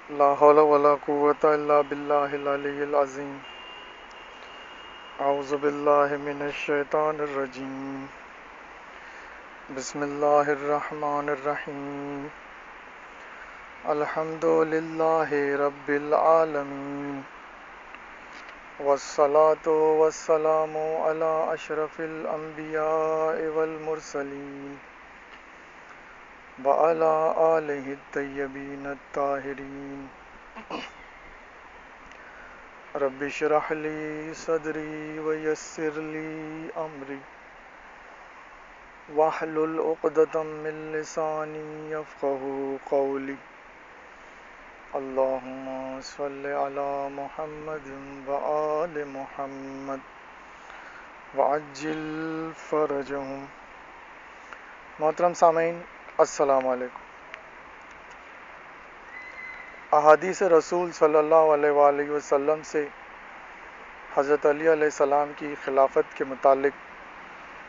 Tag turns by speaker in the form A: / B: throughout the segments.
A: لا حول ولا قوة الا باللہ العلی العظیم اعوذ باللہ من الشیطان الرجیم بسم اللہ الرحمن الرحیم الحمد للہ رب العالمین والصلاة والسلام علی اشرف الانبیاء والمرسلین وعلی آلہ الطیبین الطاہرین رب اشرح لی صدری ویسر لی امری واحلل عقدۃ من لسانی یفقهوا قولی اللہم صل علی محمد وآل محمد وعجل فرجہم۔ محترم سامعین، السلام علیکم۔ احادیث رسول صلی اللہ علیہ وآلہ وسلم سے حضرت علی علیہ السلام کی خلافت کے متعلق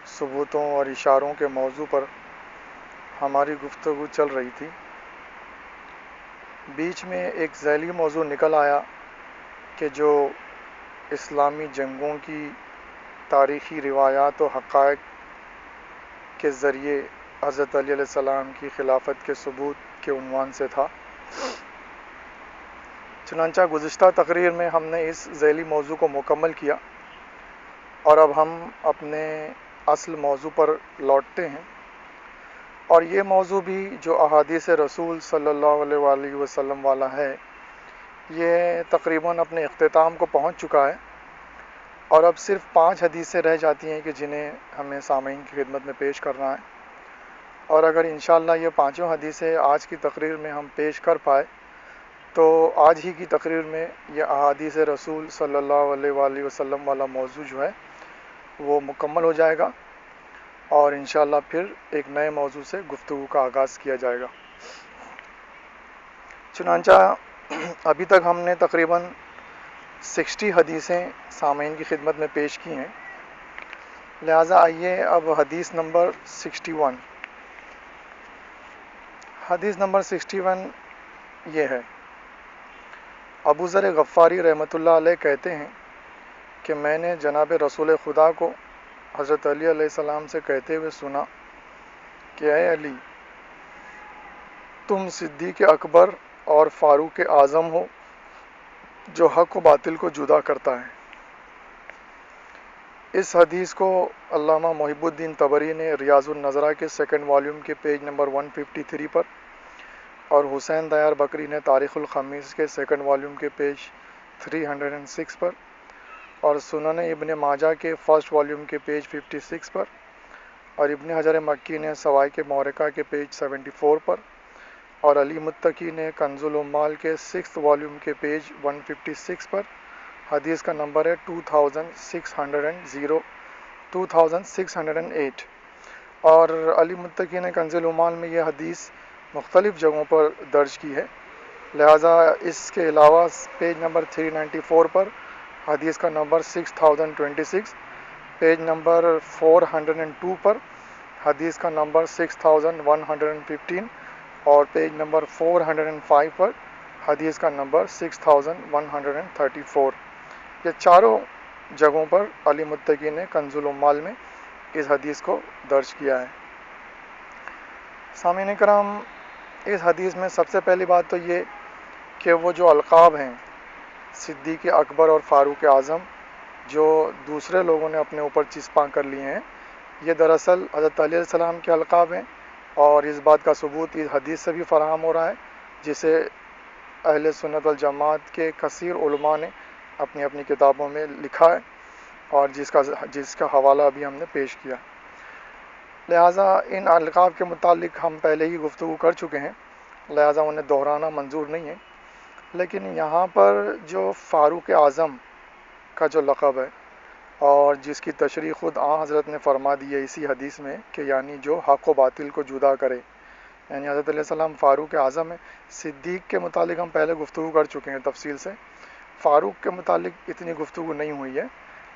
A: ثبوتوں اور اشاروں کے موضوع پر ہماری گفتگو چل رہی تھی۔ بیچ میں ایک ذیلی موضوع نکل آیا کہ جو اسلامی جنگوں کی تاریخی روایات و حقائق کے ذریعے حضرت علی علیہ السلام کی خلافت کے ثبوت کے عنوان سے تھا۔ چنانچہ گزشتہ تقریر میں ہم نے اس ذیلی موضوع کو مکمل کیا اور اب ہم اپنے اصل موضوع پر لوٹتے ہیں، اور یہ موضوع بھی جو احادیث رسول صلی اللہ علیہ وآلہ وسلم والا ہے، یہ تقریباً اپنے اختتام کو پہنچ چکا ہے، اور اب صرف 5 حدیثیں رہ جاتی ہیں کہ جنہیں ہمیں سامعین کی خدمت میں پیش کرنا ہے، اور اگر انشاءاللہ یہ 5 حدیثیں آج کی تقریر میں ہم پیش کر پائے تو آج ہی کی تقریر میں یہ احادیث رسول صلی اللہ علیہ وآلہ وسلم والا موضوع جو ہے وہ مکمل ہو جائے گا، اور انشاءاللہ پھر ایک نئے موضوع سے گفتگو کا آغاز کیا جائے گا۔ چنانچہ ابھی تک ہم نے تقریباً 60 حدیثیں سامعین کی خدمت میں پیش کی ہیں، لہٰذا آئیے اب حدیث نمبر 61۔ حدیث نمبر 61 یہ ہے: ابو ذر غفاری رحمۃ اللہ علیہ کہتے ہیں کہ میں نے جناب رسول خدا کو حضرت علی علیہ السلام سے کہتے ہوئے سنا کہ اے علی، تم صدیق اکبر اور فاروق اعظم ہو جو حق و باطل کو جدا کرتا ہے۔ اس حدیث کو علامہ محب الدین طبری نے ریاض النظرہ کے 2 والیوم کے پیج نمبر 153 پر، اور حسین دیار بکری نے تاریخ الخمیس کے 2 والیوم کے پیج 306 پر، اور سنن ابن ماجہ کے 1 والیوم کے پیج 56 پر، اور ابن حجر مکی نے سوائق مورکہ کے پیج 74 پر، اور علی متقی نے کنز العمال کے 6 والیوم کے پیج 156 پر حدیث کا نمبر ہے 2608، اور علی متقی نے کنز العمال میں یہ حدیث مختلف جگہوں پر درج کی ہے، لہٰذا اس کے علاوہ پیج نمبر 394 پر حدیث کا نمبر 6026، پیج نمبر 402 پر حدیث کا نمبر 6115، اور پیج نمبر 405 پر حدیث کا نمبر 6134۔ یہ چاروں جگہوں پر علی متقی نے کنز العمال میں اس حدیث کو درج کیا ہے۔ سامعین کرام، اس حدیث میں سب سے پہلی بات تو یہ کہ وہ جو القاب ہیں صدیق اکبر اور فاروق اعظم جو دوسرے لوگوں نے اپنے اوپر چسپاں کر لیے ہیں، یہ دراصل حضرت علیہ السلام کے القاب ہیں، اور اس بات کا ثبوت اس حدیث سے بھی فراہم ہو رہا ہے، جسے اہل سنت والجماعت کے کثیر علماء نے اپنی اپنی کتابوں میں لکھا ہے، اور جس کا حوالہ ابھی ہم نے پیش کیا۔ لہٰذا ان القاب کے متعلق ہم پہلے ہی گفتگو کر چکے ہیں، لہٰذا انہیں دہرانا منظور نہیں ہے، لیکن یہاں پر جو فاروق اعظم کا جو لقب ہے، اور جس کی تشریح خود آن حضرت نے فرما دی ہے اسی حدیث میں کہ یعنی جو حق و باطل کو جدا کرے، یعنی حضرت علیہ السلام فاروق اعظم ہے۔ صدیق کے متعلق ہم پہلے گفتگو کر چکے ہیں تفصیل سے، فاروق کے متعلق اتنی گفتگو نہیں ہوئی ہے،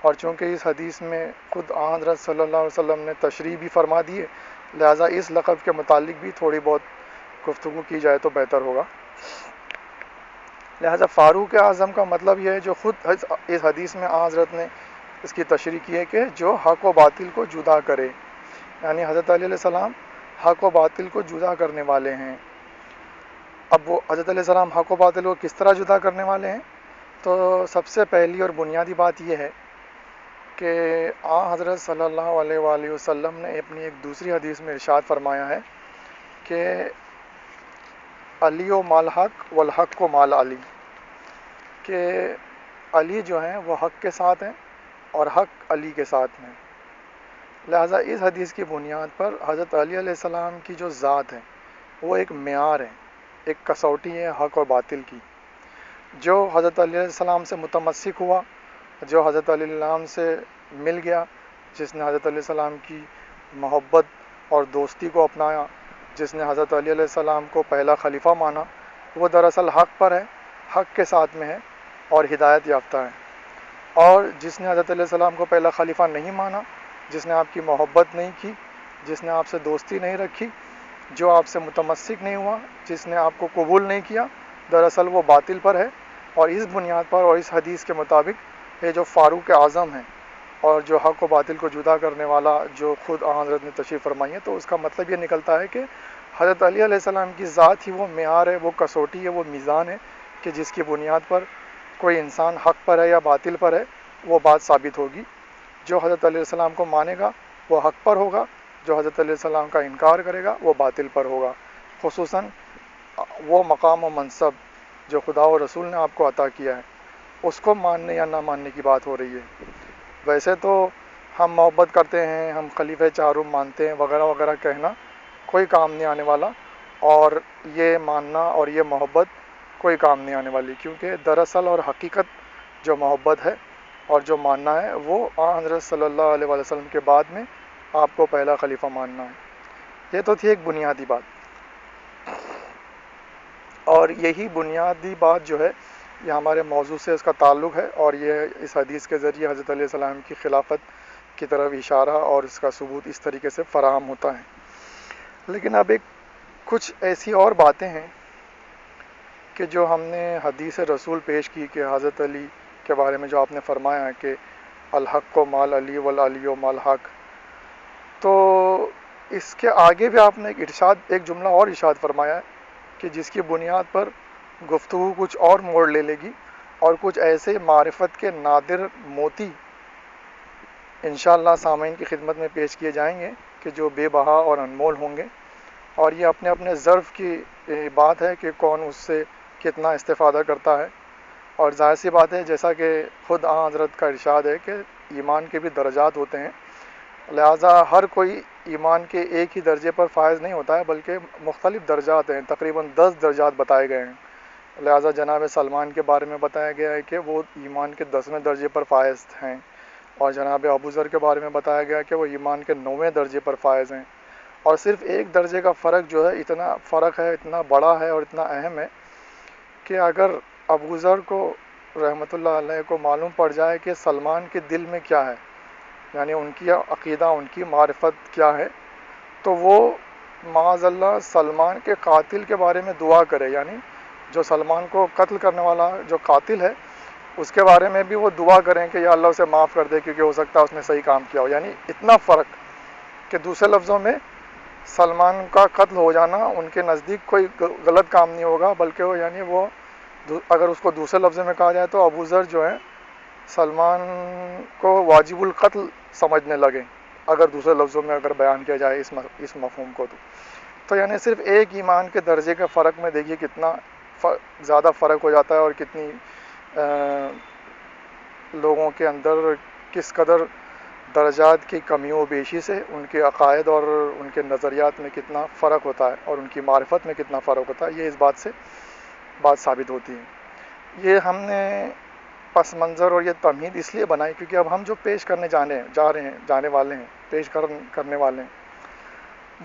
A: اور چونکہ اس حدیث میں خود آن حضرت صلی اللہ علیہ وسلم نے تشریح بھی فرما دی ہے، لہٰذا اس لقب کے متعلق بھی تھوڑی بہت گفتگو کی جائے تو بہتر ہوگا۔ لہٰذا فاروق اعظم کا مطلب یہ ہے جو خود اس حدیث میں حضرت نے اس کی تشریح کی ہے کہ جو حق و باطل کو جدا کرے، یعنی حضرت علی علیہ السلام حق و باطل کو جدا کرنے والے ہیں۔ اب وہ حضرت علیہ السلام حق و باطل کو کس طرح جدا کرنے والے ہیں؟ تو سب سے پہلی اور بنیادی بات یہ ہے کہ حضرت صلی اللہ علیہ وآلہ وسلم نے اپنی ایک دوسری حدیث میں ارشاد فرمایا ہے کہ علی و مال حق والحق و مال علی، کہ علی جو ہیں وہ حق کے ساتھ ہیں اور حق علی کے ساتھ ہیں۔ لہٰذا اس حدیث کی بنیاد پر حضرت علی علیہ السلام کی جو ذات ہے وہ ایک معیار ہے، ایک کسوٹی ہے حق اور باطل کی۔ جو حضرت علی علیہ السلام سے متمسک ہوا، جو حضرت علی علیہ السلام سے مل گیا، جس نے حضرت علیہ السلام کی محبت اور دوستی کو اپنایا، جس نے حضرت علی علیہ السلام کو پہلا خلیفہ مانا، وہ دراصل حق پر ہے، حق کے ساتھ میں ہے اور ہدایت یافتہ ہے۔ اور جس نے حضرت علیہ السلام کو پہلا خلیفہ نہیں مانا، جس نے آپ کی محبت نہیں کی، جس نے آپ سے دوستی نہیں رکھی، جو آپ سے متمسک نہیں ہوا، جس نے آپ کو قبول نہیں کیا، دراصل وہ باطل پر ہے۔ اور اس بنیاد پر اور اس حدیث کے مطابق یہ جو فاروق اعظم ہیں اور جو حق و باطل کو جدا کرنے والا جو خود حضرت نے تشریف فرمائی ہے، تو اس کا مطلب یہ نکلتا ہے کہ حضرت علی علیہ السلام کی ذات ہی وہ معیار ہے، وہ کسوٹی ہے، وہ میزان ہے کہ جس کی بنیاد پر کوئی انسان حق پر ہے یا باطل پر ہے وہ بات ثابت ہوگی۔ جو حضرت علیہ السلام کو مانے گا وہ حق پر ہوگا، جو حضرت علیہ السلام کا انکار کرے گا وہ باطل پر ہوگا، خصوصاً وہ مقام و منصب جو خدا و رسول نے آپ کو عطا کیا ہے اس کو ماننے یا نہ ماننے کی بات ہو رہی ہے۔ ویسے تو ہم محبت کرتے ہیں، ہم خلیفہ چاروں مانتے ہیں وغیرہ وغیرہ کہنا کوئی کام نہیں آنے والا، اور یہ ماننا اور یہ محبت کوئی کام نہیں آنے والی، کیونکہ دراصل اور حقیقت جو محبت ہے اور جو ماننا ہے وہ حضرت صلی اللہ علیہ وسلم کے بعد میں آپ کو پہلا خلیفہ ماننا ہے۔ یہ تو تھی ایک بنیادی بات، اور یہی بنیادی بات جو ہے یہ ہمارے موضوع سے اس کا تعلق ہے، اور یہ اس حدیث کے ذریعے حضرت علیہ السلام کی خلافت کی طرف اشارہ اور اس کا ثبوت اس طریقے سے فراہم ہوتا ہے۔ لیکن اب ایک کچھ ایسی اور باتیں ہیں کہ جو ہم نے حدیث رسول پیش کی کہ حضرت علی کے بارے میں جو آپ نے فرمایا ہے کہ الحق و مال علی والعلی و مال حق، تو اس کے آگے بھی آپ نے ایک جملہ اور ارشاد فرمایا ہے کہ جس کی بنیاد پر گفتگو کچھ اور موڑ لے لے گی، اور کچھ ایسے معرفت کے نادر موتی انشاءاللہ سامعین کی خدمت میں پیش کیے جائیں گے کہ جو بے بہا اور انمول ہوں گے، اور یہ اپنے اپنے ظرف کی بات ہے کہ کون اس سے کتنا استفادہ کرتا ہے۔ اور ظاہر سی بات ہے جیسا کہ خود حضرت کا ارشاد ہے کہ ایمان کے بھی درجات ہوتے ہیں، لہٰذا ہر کوئی ایمان کے ایک ہی درجے پر فائز نہیں ہوتا ہے بلکہ مختلف درجات ہیں، تقریباً 10 درجات بتائے گئے ہیں۔ لہٰذا جناب سلمان کے بارے میں بتایا گیا ہے کہ وہ ایمان کے 10ویں درجے پر فائز ہیں، اور جناب ابوذر کے بارے میں بتایا گیا کہ وہ ایمان کے 9ویں درجے پر فائز ہیں۔ اور صرف ایک درجے کا فرق جو ہے اتنا فرق ہے، اتنا بڑا ہے اور اتنا اہم ہے کہ اگر ابوذر کو رحمۃ اللہ علیہ کو معلوم پڑ جائے کہ سلمان کے دل میں کیا ہے، یعنی ان کی عقیدہ، ان کی معرفت کیا ہے، تو وہ معاذ اللہ سلمان کے قاتل کے بارے میں دعا کرے، یعنی جو سلمان کو قتل کرنے والا جو قاتل ہے اس کے بارے میں بھی وہ دعا کریں کہ یا اللہ اسے معاف کر دے کیونکہ ہو سکتا ہے اس نے صحیح کام کیا ہو۔ یعنی اتنا فرق کہ دوسرے لفظوں میں سلمان کا قتل ہو جانا ان کے نزدیک کوئی غلط کام نہیں ہوگا، بلکہ وہ یعنی وہ اگر اس کو دوسرے لفظ میں کہا جائے تو ابوذر جو ہیں سلمان کو واجب القتل سمجھنے لگے، اگر دوسرے لفظوں میں اگر بیان کیا جائے اس مفہوم کو تو یعنی صرف ایک ایمان کے درجے کے فرق میں دیکھیے کتنا زیادہ فرق ہو جاتا ہے، اور کتنی لوگوں کے اندر کس قدر درجات کی کمی و بیشی سے ان کے عقائد اور ان کے نظریات میں کتنا فرق ہوتا ہے اور ان کی معرفت میں کتنا فرق ہوتا ہے، یہ اس بات سے بات ثابت ہوتی ہے۔ یہ ہم نے پس منظر اور یہ تمہید اس لیے بنائی کیونکہ اب ہم جو پیش کرنے جانے والے ہیں، پیش کرنے والے ہیں،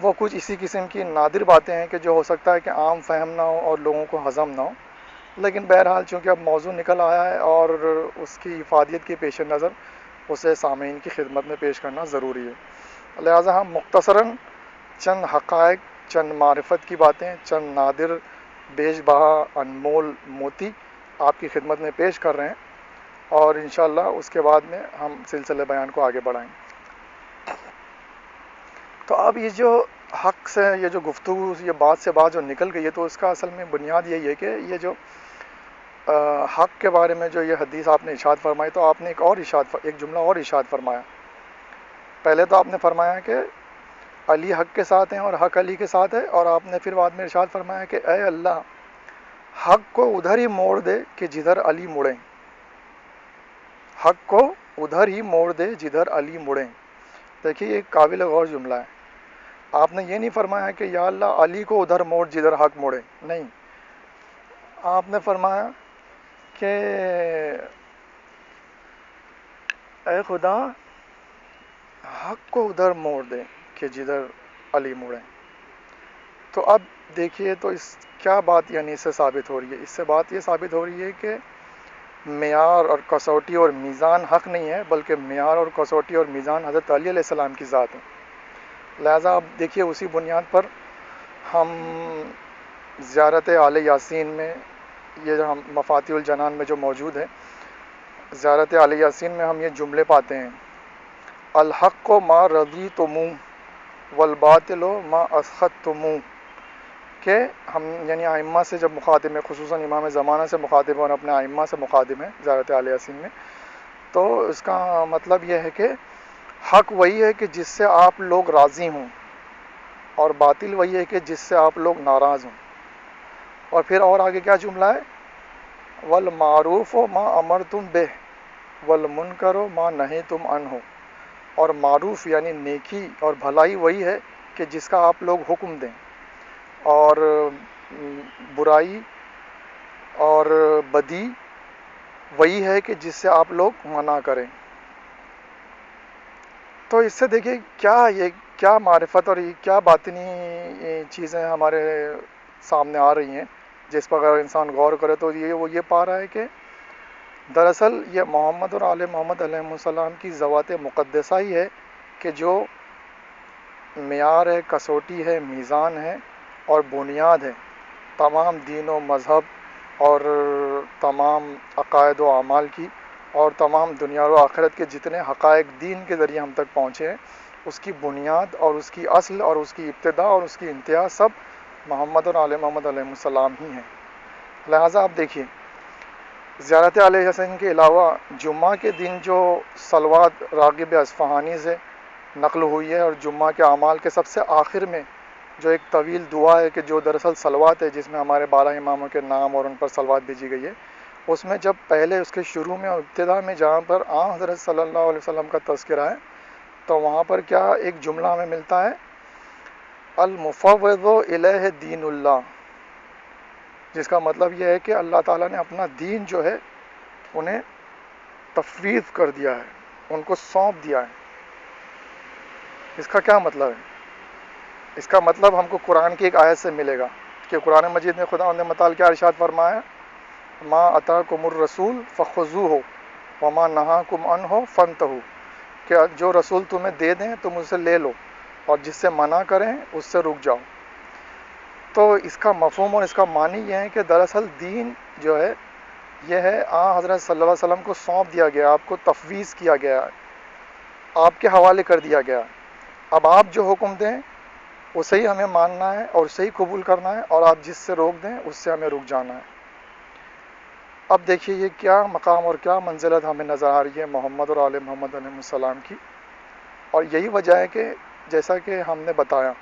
A: وہ کچھ اسی قسم کی نادر باتیں ہیں کہ جو ہو سکتا ہے کہ عام فہم نہ ہو اور لوگوں کو ہضم نہ ہو، لیکن بہرحال چونکہ اب موضوع نکل آیا ہے اور اس کی افادیت کے پیش نظر اسے سامعین کی خدمت میں پیش کرنا ضروری ہے، لہٰذا ہم مختصراً چند حقائق، چند معرفت کی باتیں، چند نادر بیش بہا انمول موتی آپ کی خدمت میں پیش کر رہے ہیں، اور انشاءاللہ اس کے بعد میں ہم سلسلے بیان کو آگے بڑھائیں گے۔ تو اب یہ جو حق سے یہ جو گفتگو یہ بات سے بات جو نکل گئی ہے، تو اس کا اصل میں بنیاد یہی ہے کہ یہ جو حق کے بارے میں جو یہ حدیث آپ نے ارشاد فرمائی، تو آپ نے ایک جملہ اور ارشاد فرمایا۔ پہلے تو آپ نے فرمایا کہ علی حق کے ساتھ ہیں اور حق علی کے ساتھ ہے، اور آپ نے پھر بعد میں ارشاد فرمایا کہ اے اللہ، حق کو ادھر ہی موڑ دے کہ جدھر علی مڑیں، حق کو ادھر ہی موڑ دے جدھر علی مڑیں۔ دیکھیے یہ قابل غور جملہ ہے۔ آپ نے یہ نہیں فرمایا کہ یا اللہ علی کو ادھر موڑ جدھر حق موڑے، نہیں، آپ نے فرمایا کہ اے خدا، حق کو ادھر موڑ دے کہ جدھر علی موڑیں۔ تو اب دیکھیے، تو اس کیا بات یعنی اس سے ثابت ہو رہی ہے؟ اس سے بات یہ ثابت ہو رہی ہے کہ معیار اور کسوٹی اور میزان حق نہیں ہے، بلکہ معیار اور کسوٹی اور میزان حضرت علی علیہ السلام کی ذات ہے۔ لہٰذا اب دیکھیے اسی بنیاد پر ہم زیارت آل یاسین میں، یہ جو ہم مفاتیح الجنان میں جو موجود ہے، زیارت آل یاسین میں ہم یہ جملے پاتے ہیں: الحق ما رضیتم والباطل ما اسخطتم، کہ ہم یعنی ائمہ سے جب مخاطب ہیں، خصوصاً امام زمانہ سے مخاطب ہیں اور اپنے ائمہ سے مخاطب ہیں زیارت آل یاسین میں، تو اس کا مطلب یہ ہے کہ حق وہی ہے کہ جس سے آپ لوگ راضی ہوں، اور باطل وہی ہے کہ جس سے آپ لوگ ناراض ہوں۔ اور پھر اور آگے کیا جملہ ہے؟ والمعروف ما امرتم بہ والمنکر ما نہیتم عنہ، اور معروف یعنی نیکی اور بھلائی وہی ہے کہ جس کا آپ لوگ حکم دیں، اور برائی اور بدی وہی ہے کہ جس سے آپ لوگ منع کریں۔ تو اس سے دیکھیے یہ کیا معرفت اور یہ کیا باطنی چیزیں ہمارے سامنے آ رہی ہیں، جس پر اگر انسان غور کرے تو وہ یہ پا رہا ہے کہ دراصل یہ محمد اور آل محمد علیہ السلام کی ذوات مقدسہ ہی ہے کہ جو معیار ہے، کسوٹی ہے، میزان ہے اور بنیاد ہے تمام دین و مذہب اور تمام عقائد و اعمال کی، اور تمام دنیا و آخرت کے جتنے حقائق دین کے ذریعے ہم تک پہنچے ہیں، اس کی بنیاد اور اس کی اصل اور اس کی ابتدا اور اس کی انتہا سب محمد اور آل محمد علیہ السلام ہی ہیں۔ لہٰذا آپ دیکھیے، زیارت علیہ یاسین کے علاوہ جمعہ کے دن جو صلوات راغب اصفہانی سے نقل ہوئی ہے، اور جمعہ کے اعمال کے سب سے آخر میں جو ایک طویل دعا ہے کہ جو دراصل صلوات ہے، جس میں ہمارے 12 اماموں کے نام اور ان پر صلوات بھیجی گئی ہے، اس میں جب پہلے اس کے شروع میں اور ابتدا میں جہاں پر حضرت صلی اللہ علیہ وسلم کا تذکرہ ہے، تو وہاں پر کیا ایک جملہ ہمیں ملتا ہے: المفوض الیہ دین اللہ، جس کا مطلب یہ ہے کہ اللہ تعالیٰ نے اپنا دین جو ہے انہیں تفویض کر دیا ہے، ان کو سونپ دیا ہے۔ اس کا کیا مطلب ہے؟ اس کا مطلب ہم کو قرآن کی ایک آیت سے ملے گا کہ قرآن مجید میں خدا متعال کیا ارشاد فرمایا: ما اتاکم الرسول فخذوہ وما نہاکم عنہ فانتہوا، کہ جو رسول تمہیں دے دیں تم اسے لے لو، اور جس سے منع کریں اس سے رک جاؤ۔ تو اس کا مفہوم اور اس کا معنی یہ ہے کہ دراصل دین جو ہے یہ ہے حضرت صلی اللہ علیہ وسلم کو سونپ دیا گیا، آپ کو تفویض کیا گیا، آپ کے حوالے کر دیا گیا۔ اب آپ جو حکم دیں اسے ہی ہمیں ماننا ہے اور اسے ہی قبول کرنا ہے، اور آپ جس سے روک دیں اس سے ہمیں رک جانا ہے۔ اب دیکھیے یہ کیا مقام اور کیا منزلت ہمیں نظر آ رہی ہے محمد اور آل محمد علیہ السلام کی، اور یہی وجہ ہے کہ جیسا کہ ہم نے بتایا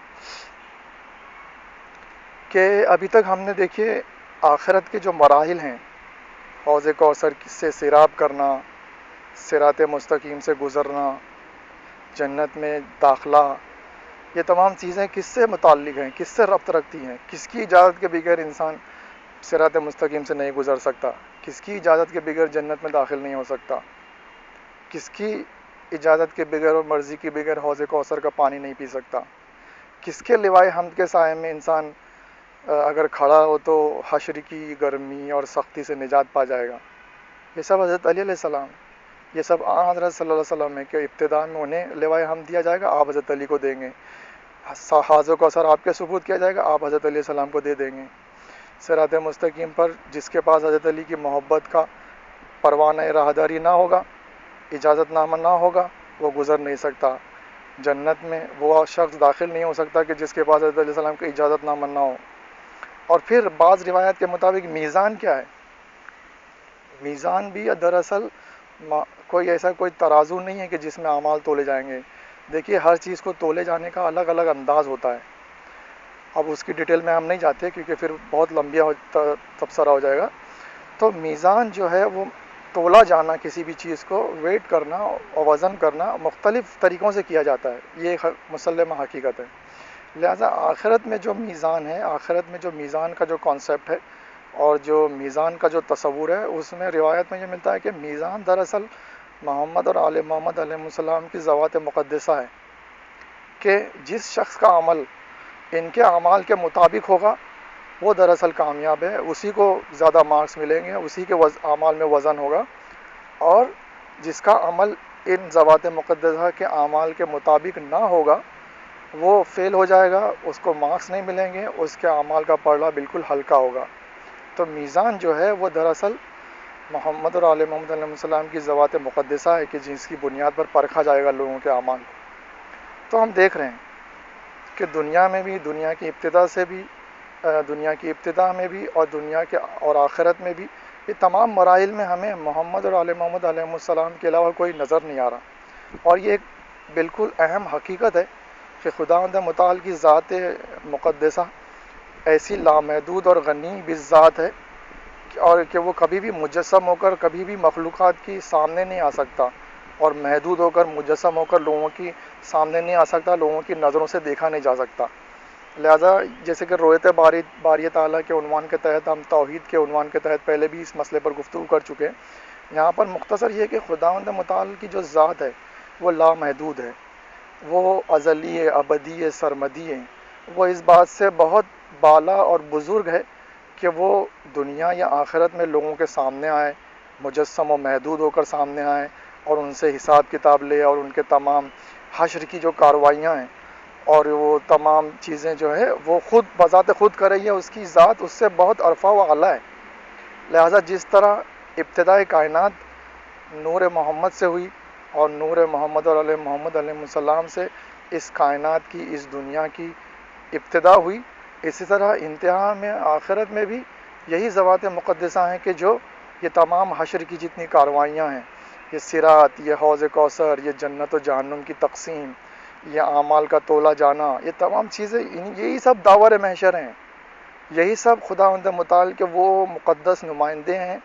A: کہ ابھی تک ہم نے دیکھیے آخرت کے جو مراحل ہیں، حوض کوثر سے سیراب کرنا، صراط مستقیم سے گزرنا، جنت میں داخلہ، یہ تمام چیزیں کس سے متعلق ہیں، کس سے ربط رکھتی ہیں؟ کس کی اجازت کے بغیر انسان صراط مستقیم سے نہیں گزر سکتا؟ کس کی اجازت کے بغیر جنت میں داخل نہیں ہو سکتا؟ کس کی اجازت کے بغیر اور مرضی کے بغیر حوض کوثر کا پانی نہیں پی سکتا؟ کس کے لوائے حمد کے سائے میں انسان اگر کھڑا ہو تو حشر کی گرمی اور سختی سے نجات پا جائے گا؟ یہ سب حضرت علی علیہ السلام، یہ سب حضرت صلی اللہ علیہ وسلم ہے کہ ابتدا میں انہیں لوائے حمد دیا جائے گا، آپ حضرت علی کو دیں گے۔ حوض کوثر آپ کے ثبوت کیا جائے گا، آپ حضرت علیہ السلام کو دے دیں گے۔ صراط مستقیم پر جس کے پاس حضرت علی کی محبت کا پروانہ راہداری نہ ہوگا، اجازت نامہ نہ ہوگا، وہ گزر نہیں سکتا۔ جنت میں وہ شخص داخل نہیں ہو سکتا کہ جس کے پاس حضرت علیہ السلام کا اجازت نامہ نہ ہو۔ اور پھر بعض روایات کے مطابق میزان کیا ہے؟ میزان بھی دراصل کوئی ایسا کوئی ترازو نہیں ہے کہ جس میں اعمال تولے جائیں گے۔ دیکھیے ہر چیز کو تولے جانے کا الگ الگ انداز ہوتا ہے۔ اب اس کی ڈیٹیل میں ہم نہیں جاتے کیونکہ پھر بہت لمبیا تبصرہ ہو جائے گا۔ تو میزان جو ہے وہ تولا جانا، کسی بھی چیز کو ویٹ کرنا اور وزن کرنا مختلف طریقوں سے کیا جاتا ہے، یہ ایک مسلمہ حقیقت ہے۔ لہٰذا آخرت میں جو میزان ہے، آخرت میں جو میزان کا جو کانسیپٹ ہے اور جو میزان کا جو تصور ہے، اس میں روایت میں یہ ملتا ہے کہ میزان دراصل محمد اور آل محمد علیہ السلام کی ذوات مقدسہ ہے، کہ جس شخص کا عمل ان کے اعمال کے مطابق ہوگا وہ دراصل کامیاب ہے، اسی کو زیادہ مارکس ملیں گے، اسی کے اعمال میں وزن ہوگا، اور جس کا عمل ان ذوات مقدسہ کے اعمال کے مطابق نہ ہوگا وہ فیل ہو جائے گا، اس کو مارکس نہیں ملیں گے، اس کے اعمال کا پلڑا بالکل ہلکا ہوگا۔ تو میزان جو ہے وہ دراصل محمد اور آل محمد علیہ السلام کی ذوات مقدسہ ہے کہ جس کی بنیاد پر پرکھا جائے گا لوگوں کے اعمال کو۔ تو ہم دیکھ رہے ہیں کہ دنیا میں بھی، دنیا کی ابتدا سے بھی، دنیا کی ابتدا میں بھی اور دنیا کے اور آخرت میں بھی، یہ تمام مراحل میں ہمیں محمد اور آل محمد علیہ السلام کے علاوہ کوئی نظر نہیں آ رہا۔ اور یہ ایک بالکل اہم حقیقت ہے کہ خداوند متعال کی ذات مقدسہ ایسی لامحدود اور غنی بالذات ہے اور کہ وہ کبھی بھی مجسم ہو کر کبھی بھی مخلوقات کی سامنے نہیں آ سکتا، اور محدود ہو کر مجسم ہو کر لوگوں کی سامنے نہیں آ سکتا، لوگوں کی نظروں سے دیکھا نہیں جا سکتا۔ لہٰذا جیسے کہ رویت باری تعالیٰ کے عنوان کے تحت، ہم توحید کے عنوان کے تحت پہلے بھی اس مسئلے پر گفتگو کر چکے ہیں، یہاں پر مختصر یہ کہ خداوند متعال کی جو ذات ہے وہ لامحدود ہے، وہ ازلی ہے، ابدی ہے، سرمدی ہے، وہ اس بات سے بہت بالا اور بزرگ ہے کہ وہ دنیا یا آخرت میں لوگوں کے سامنے آئے، مجسم و محدود ہو کر سامنے آئے اور ان سے حساب کتاب لے، اور ان کے تمام حشر کی جو کارروائیاں ہیں اور وہ تمام چیزیں جو ہے وہ خود بذات خود کر رہی ہے، اس کی ذات اس سے بہت عرفہ و اعلیٰ ہے۔ لہٰذا جس طرح ابتدائے کائنات نور محمد سے ہوئی اور نور محمد اور علیہ محمد علیہ السلام سے اس کائنات کی، اس دنیا کی ابتدا ہوئی، اسی طرح انتہا میں آخرت میں بھی یہی ذوات مقدسہ ہیں کہ جو یہ تمام حشر کی جتنی کارروائیاں ہیں، یہ صراط، یہ حوض کوثر، یہ جنت و جہنم کی تقسیم، یہ اعمال کا تولا جانا، یہ تمام چیزیں یہی سب داور محشر ہیں، یہی سب خداوند متعال کے وہ مقدس نمائندے ہیں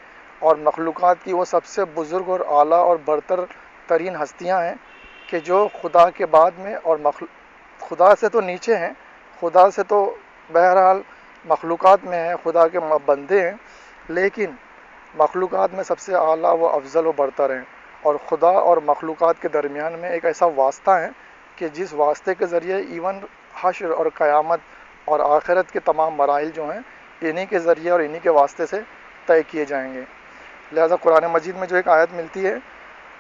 A: اور مخلوقات کی وہ سب سے بزرگ اور اعلیٰ اور برتر ترین ہستیاں ہیں کہ جو خدا کے بعد میں اور خدا سے تو نیچے ہیں، خدا سے تو بہرحال مخلوقات میں ہیں، خدا کے بندے ہیں، لیکن مخلوقات میں سب سے اعلیٰ و افضل و برتر ہیں، اور خدا اور مخلوقات کے درمیان میں ایک ایسا واسطہ ہے کہ جس واسطے کے ذریعے ایون حشر اور قیامت اور آخرت کے تمام مراحل جو ہیں انہی کے ذریعے اور انہی کے واسطے سے طے کیے جائیں گے۔ لہذا قرآن مجید میں جو ایک آیت ملتی ہے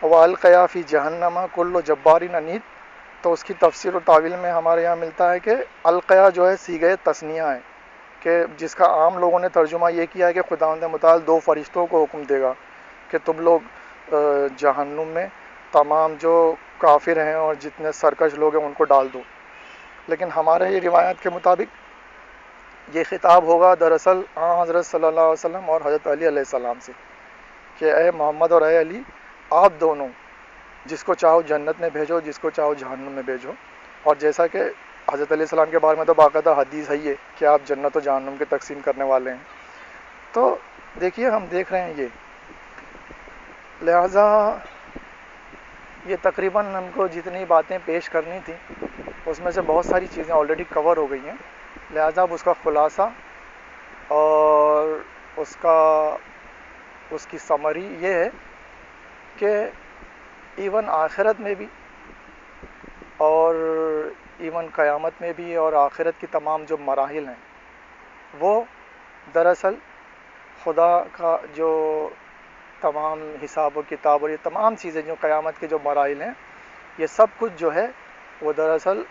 A: وَأَلْقَيَا فِي جَهَنَّمَ كُلُّ جَبَّارٍ عَنِيدٍ، تو اس کی تفسیر و تعویل میں ہمارے یہاں ملتا ہے کہ القیا جو ہے صیغہ تثنیہ ہے، کہ جس کا عام لوگوں نے ترجمہ یہ کیا ہے کہ خداوند متعال دو فرشتوں کو حکم دے گا کہ تم لوگ جہنم میں تمام جو کافر ہیں اور جتنے سرکش لوگ ہیں ان کو ڈال دو۔ لیکن ہمارے یہ روایات کے مطابق یہ خطاب ہوگا دراصل حضرت صلی اللہ علیہ وسلم اور حضرت علی علیہ السلام سے کہ اے محمد اور اے علی، آپ دونوں جس کو چاہو جنت میں بھیجو، جس کو چاہو جہنم میں بھیجو۔ اور جیسا کہ حضرت علیہ السلام کے بارے میں تو باقاعدہ حدیث ہے یہ کہ آپ جنت و جہنم کی تقسیم کرنے والے ہیں۔ تو دیکھیے ہم دیکھ رہے ہیں یہ، لہٰذا یہ تقریباً ہم کو جتنی باتیں پیش کرنی تھیں اس میں سے بہت ساری چیزیں آلریڈی کور ہو گئی ہیں، لہٰذا اب اس کا خلاصہ اور اس کی سمری یہ ہے کہ ایون آخرت میں بھی اور ایون قیامت میں بھی اور آخرت کی تمام جو مراحل ہیں وہ دراصل خدا کا جو تمام حساب و کتاب اور یہ تمام چیزیں جو قیامت کے جو مراحل ہیں، یہ سب کچھ جو ہے وہ دراصل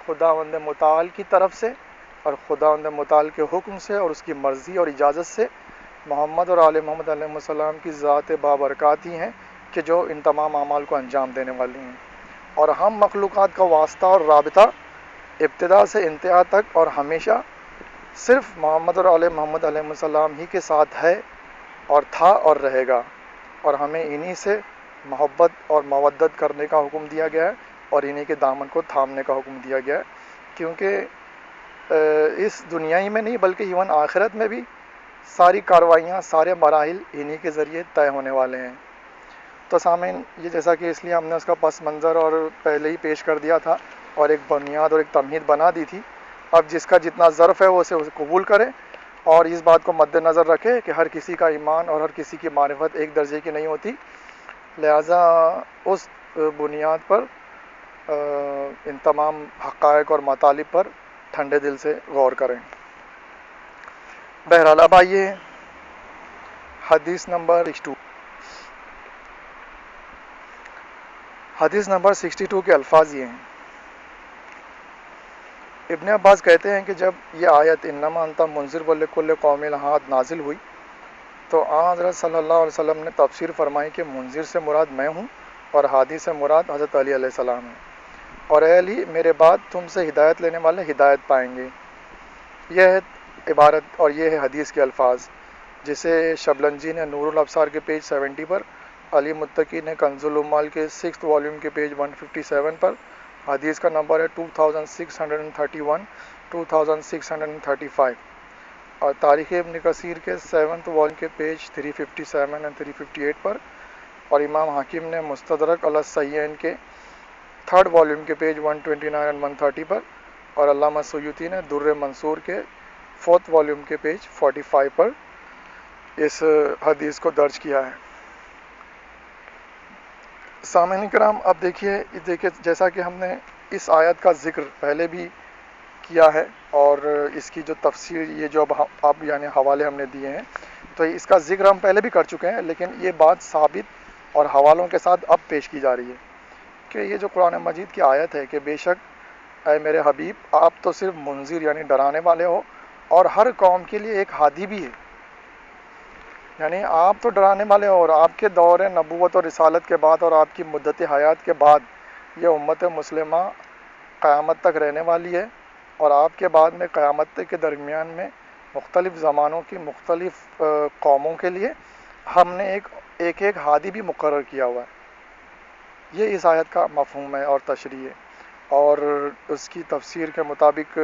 A: خداوند متعال کی طرف سے اور خداوند متعال کے حکم سے اور اس کی مرضی اور اجازت سے محمد اور آل محمد علیہ السلام کی ذات بابرکات ہی ہیں کہ جو ان تمام اعمال کو انجام دینے والی ہیں، اور ہم مخلوقات کا واسطہ اور رابطہ ابتدا سے انتہا تک اور ہمیشہ صرف محمد اور آل محمد علیہ السلام ہی کے ساتھ ہے اور تھا اور رہے گا، اور ہمیں انہی سے محبت اور مودت کرنے کا حکم دیا گیا ہے اور انہی کے دامن کو تھامنے کا حکم دیا گیا ہے، کیونکہ اس دنیا ہی میں نہیں بلکہ ایون آخرت میں بھی ساری کارروائیاں، سارے مراحل انہی کے ذریعے طے ہونے والے ہیں۔ تو سامعین، یہ جیسا کہ اس لیے ہم نے اس کا پس منظر اور پہلے ہی پیش کر دیا تھا اور ایک بنیاد اور ایک تمہید بنا دی تھی، اب جس کا جتنا ظرف ہے وہ اسے قبول کرے اور اس بات کو مد نظر رکھے کہ ہر کسی کا ایمان اور ہر کسی کی معرفت ایک درجے کی نہیں ہوتی، لہٰذا اس بنیاد پر ان تمام حقائق اور مطالب پر ٹھنڈے دل سے غور کریں۔ بہرحال اب آئیے حدیث نمبر 62۔ حدیث نمبر 62 کے الفاظ یہ ہیں۔ ابن عباس کہتے ہیں کہ جب یہ آیت انما انت منذر ولکل قوم ہاد نازل ہوئی تو آن حضرت صلی اللہ علیہ وسلم نے تفسیر فرمائی کہ منذر سے مراد میں ہوں اور ہادی سے مراد حضرت علی علیہ السلام ہیں، اور اے علی میرے بعد تم سے ہدایت لینے والے ہدایت پائیں گے۔ یہ ہے عبارت اور یہ ہے حدیث کے الفاظ، جسے شبلنجی نے نور الابصار کے پیج 70 پر، علی متقی نے کنز العمال کے 6 والیوم کے پیج 157 پر، حدیث کا نمبر ہے 2631 2635، اور تاریخ ابن کثیر کے 7 والیوم کے پیج 357 اور 358 پر، اور امام حاکم نے مستدرک علی الصحیحین کے 3 والیوم کے پیج 129 اور 130 پر، اور علامہ سیوطی نے در منصور کے 4 والیوم کے پیج 45 پر اس حدیث کو درج کیا ہے۔ سامعین کرام، اب دیکھیے جیسا کہ ہم نے اس آیت کا ذکر پہلے بھی کیا ہے اور اس کی جو تفسیر، یہ جو اب یعنی حوالے ہم نے دیے ہیں، تو اس کا ذکر ہم پہلے بھی کر چکے ہیں، لیکن یہ بات ثابت اور حوالوں کے ساتھ اب پیش کی جا رہی ہے کہ یہ جو قرآن مجید کی آیت ہے کہ بے شک اے میرے حبیب آپ تو صرف منذر یعنی ڈرانے والے ہو اور ہر قوم کے لیے ایک ہادی بھی ہے، یعنی آپ تو ڈرانے والے ہو، اور آپ کے دور نبوت اور رسالت کے بعد اور آپ کی مدت حیات کے بعد یہ امت مسلمہ قیامت تک رہنے والی ہے، اور آپ کے بعد میں قیامت کے درمیان میں مختلف زمانوں کی مختلف قوموں کے لیے ہم نے ایک ہادی بھی مقرر کیا ہوا ہے۔ یہ اس آیت کا مفہوم ہے اور تشریح ہے، اور اس کی تفسیر کے مطابق